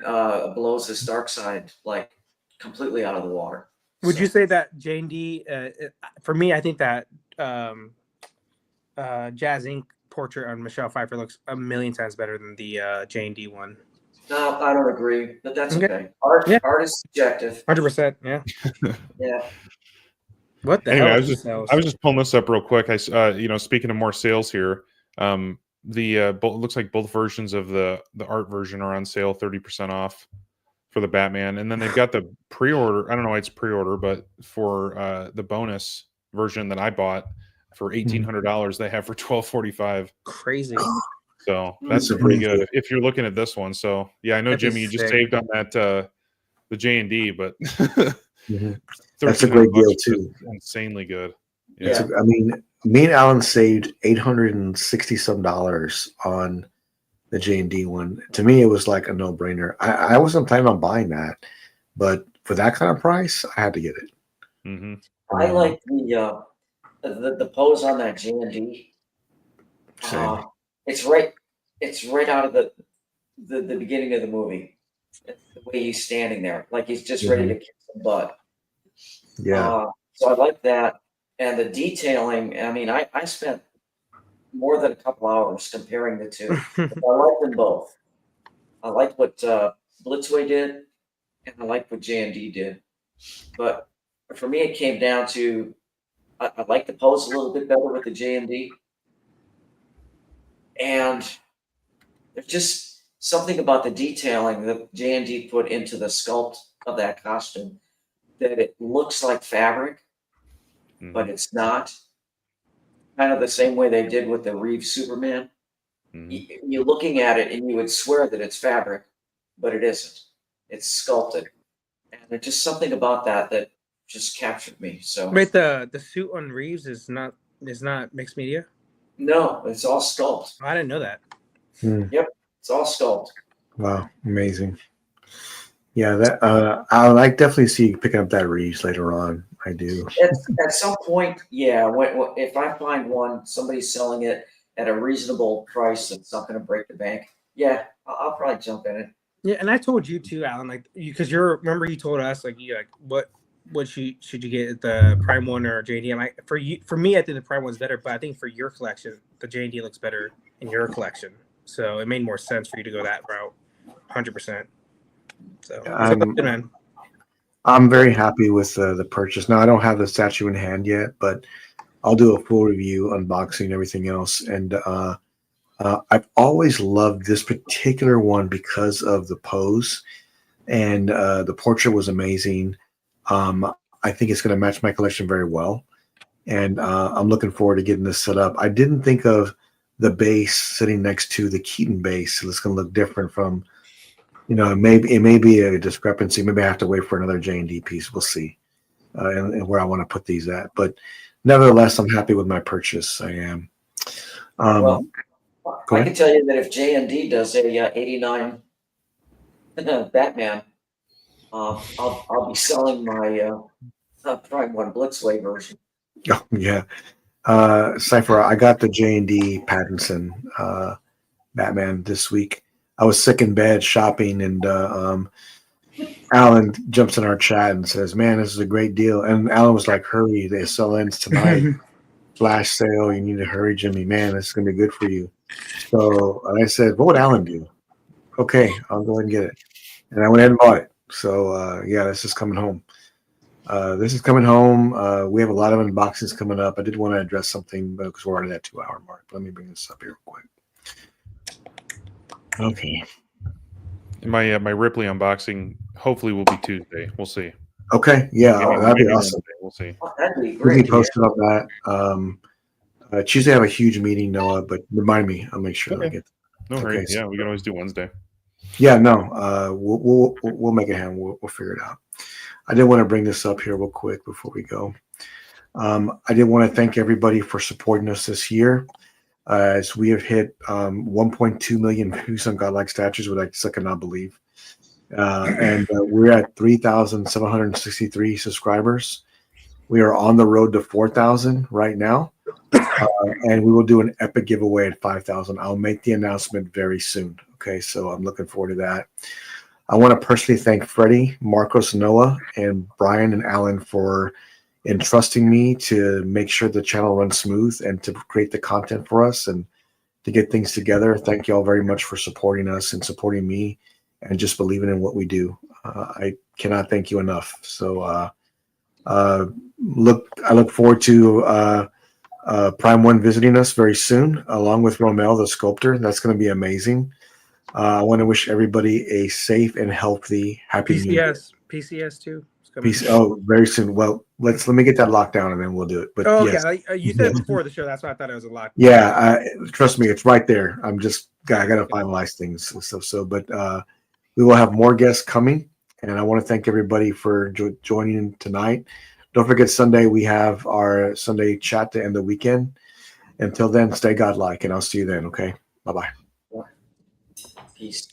blows his dark side like completely out of the water. Would So, you say that J&D, for me, I think that Jazz Inc. portrait on Michelle Pfeiffer looks a million times better than the J&D one. no, I don't agree, but that's Okay. okay. Art, Yeah. art is subjective. 100%. Yeah. Yeah. What the Anyway, hell? I is was this just pulling this up real quick. Speaking of more sales here, looks like both versions of the art version are on sale, 30% off for the Batman, and then they've got the pre-order. I don't know why it's pre-order, but for the bonus version that I bought for $1,800, they have for $1,245. Crazy. So that's pretty amazing. good if you're looking at this one. So yeah, I know That'd be Jimmy, you just sick. saved on that the J&D, but That's a great deal $1,300 too. is insanely good. Yeah. I mean, me and Alan saved $860 some on the J&D one. To me, it was like a no-brainer. I wasn't planning on buying that, but for that kind of price, I had to get it. Mm-hmm. I like the pose on that J&D. Same. It's right out of the beginning of the movie. The way he's standing there, like he's just ready to kick some butt. Yeah. So I like that. And the detailing, I mean, I spent more than a couple hours comparing the two. But I like them both. I like what Blitzway did, and I like what J&D did. But for me, it came down to I like the pose a little bit better with the J&D. And there's just something about the detailing that J&D put into the sculpt of that costume that it looks like fabric, but it's not. Kind of the same way they did with the Reeves Superman. You're looking at it and you would swear that it's fabric, but it isn't. It's sculpted. And there's just something about that just captured me. So Wait, the suit on Reeves is not mixed media? no, it's all sculpt. I didn't know that. Yep, it's all sculpt. Wow, amazing. Yeah, that I like definitely see you picking up that Reeves later on. I do. At some point, yeah. If I find one, somebody's selling it at a reasonable price that's not going to break the bank. Yeah, I'll probably jump in it. Yeah, and I told you too, Alan, like because remember you told us like what should you get, the Prime one or JD? And for me, I think the Prime one's better, but I think for your collection, the JD looks better in your collection. So it made more sense for you to go that route, 100%. So I'm very happy with the purchase. Now I don't have the statue in hand yet, but I'll do a full review, unboxing, and everything else. And I've always loved this particular one because of the pose, and the portrait was amazing. I think it's going to match my collection very well, and I'm looking forward to getting this set up. I didn't think of the base sitting next to the Keaton base, so it's going to look different from. It may be a discrepancy. Maybe I have to wait for another J&D piece. We'll see, and where I want to put these at. But nevertheless, I'm happy with my purchase. I am. Well, I can tell you that if J&D does a 89 Batman, I'll be selling my Prime One Blitzway version. Oh, yeah. Cypher, I got the J&D Pattinson Batman this week. I was sick in bed shopping, and Alan jumps in our chat and says, "Man, this is a great deal." And Alan was like, "Hurry, the SL ends tonight. Flash sale. You need to hurry, Jimmy. Man, this is going to be good for you." So I said, "What would Alan do?" Okay, I'll go ahead and get it. And I went ahead and bought it. So yeah, this is coming home. We have a lot of unboxings coming up. I did want to address something because we're already at that 2-hour mark. Let me bring this up here real quick. Okay. My Ripley unboxing hopefully will be Tuesday. We'll see. Okay. Yeah, that'd be awesome. Wednesday. We'll see. Oh, that'd be We'll great. be posted on that. Tuesday I have a huge meeting, Noah, but remind me. I'll make sure that I get. No hurry. Yeah, we can always do Wednesday. Yeah, no. We'll make it happen. We'll figure it out. I did want to bring this up here real quick before we go. I did want to thank everybody for supporting us this year. As we have hit 1.2 million views on Godlike Statues, which I still cannot believe. And we're at 3,763 subscribers. We are on the road to 4,000 right now. And we will do an epic giveaway at 5,000. I'll make the announcement very soon. Okay, so I'm looking forward to that. I want to personally thank Freddie, Marcos, Noah, and Brian and Alan for entrusting me to make sure the channel runs smooth and to create the content for us and to get things together. Thank you all very much for supporting us and supporting me and just believing in what we do. I cannot thank you enough. So I look forward to Prime One visiting us very soon, along with Romel, the sculptor. That's going to be amazing. I want to wish everybody a safe and healthy, happy New Year. PCS too. Very soon. Well, let me get that locked down and then we'll do it. But okay. Yes. You said before the show. That's why I thought it was a lock. Yeah, trust me, it's right there. I got to finalize things. But we will have more guests coming, and I want to thank everybody for joining tonight. Don't forget Sunday we have our Sunday chat to end the weekend. Until then, stay godlike, and I'll see you then. Okay, bye-bye. Peace.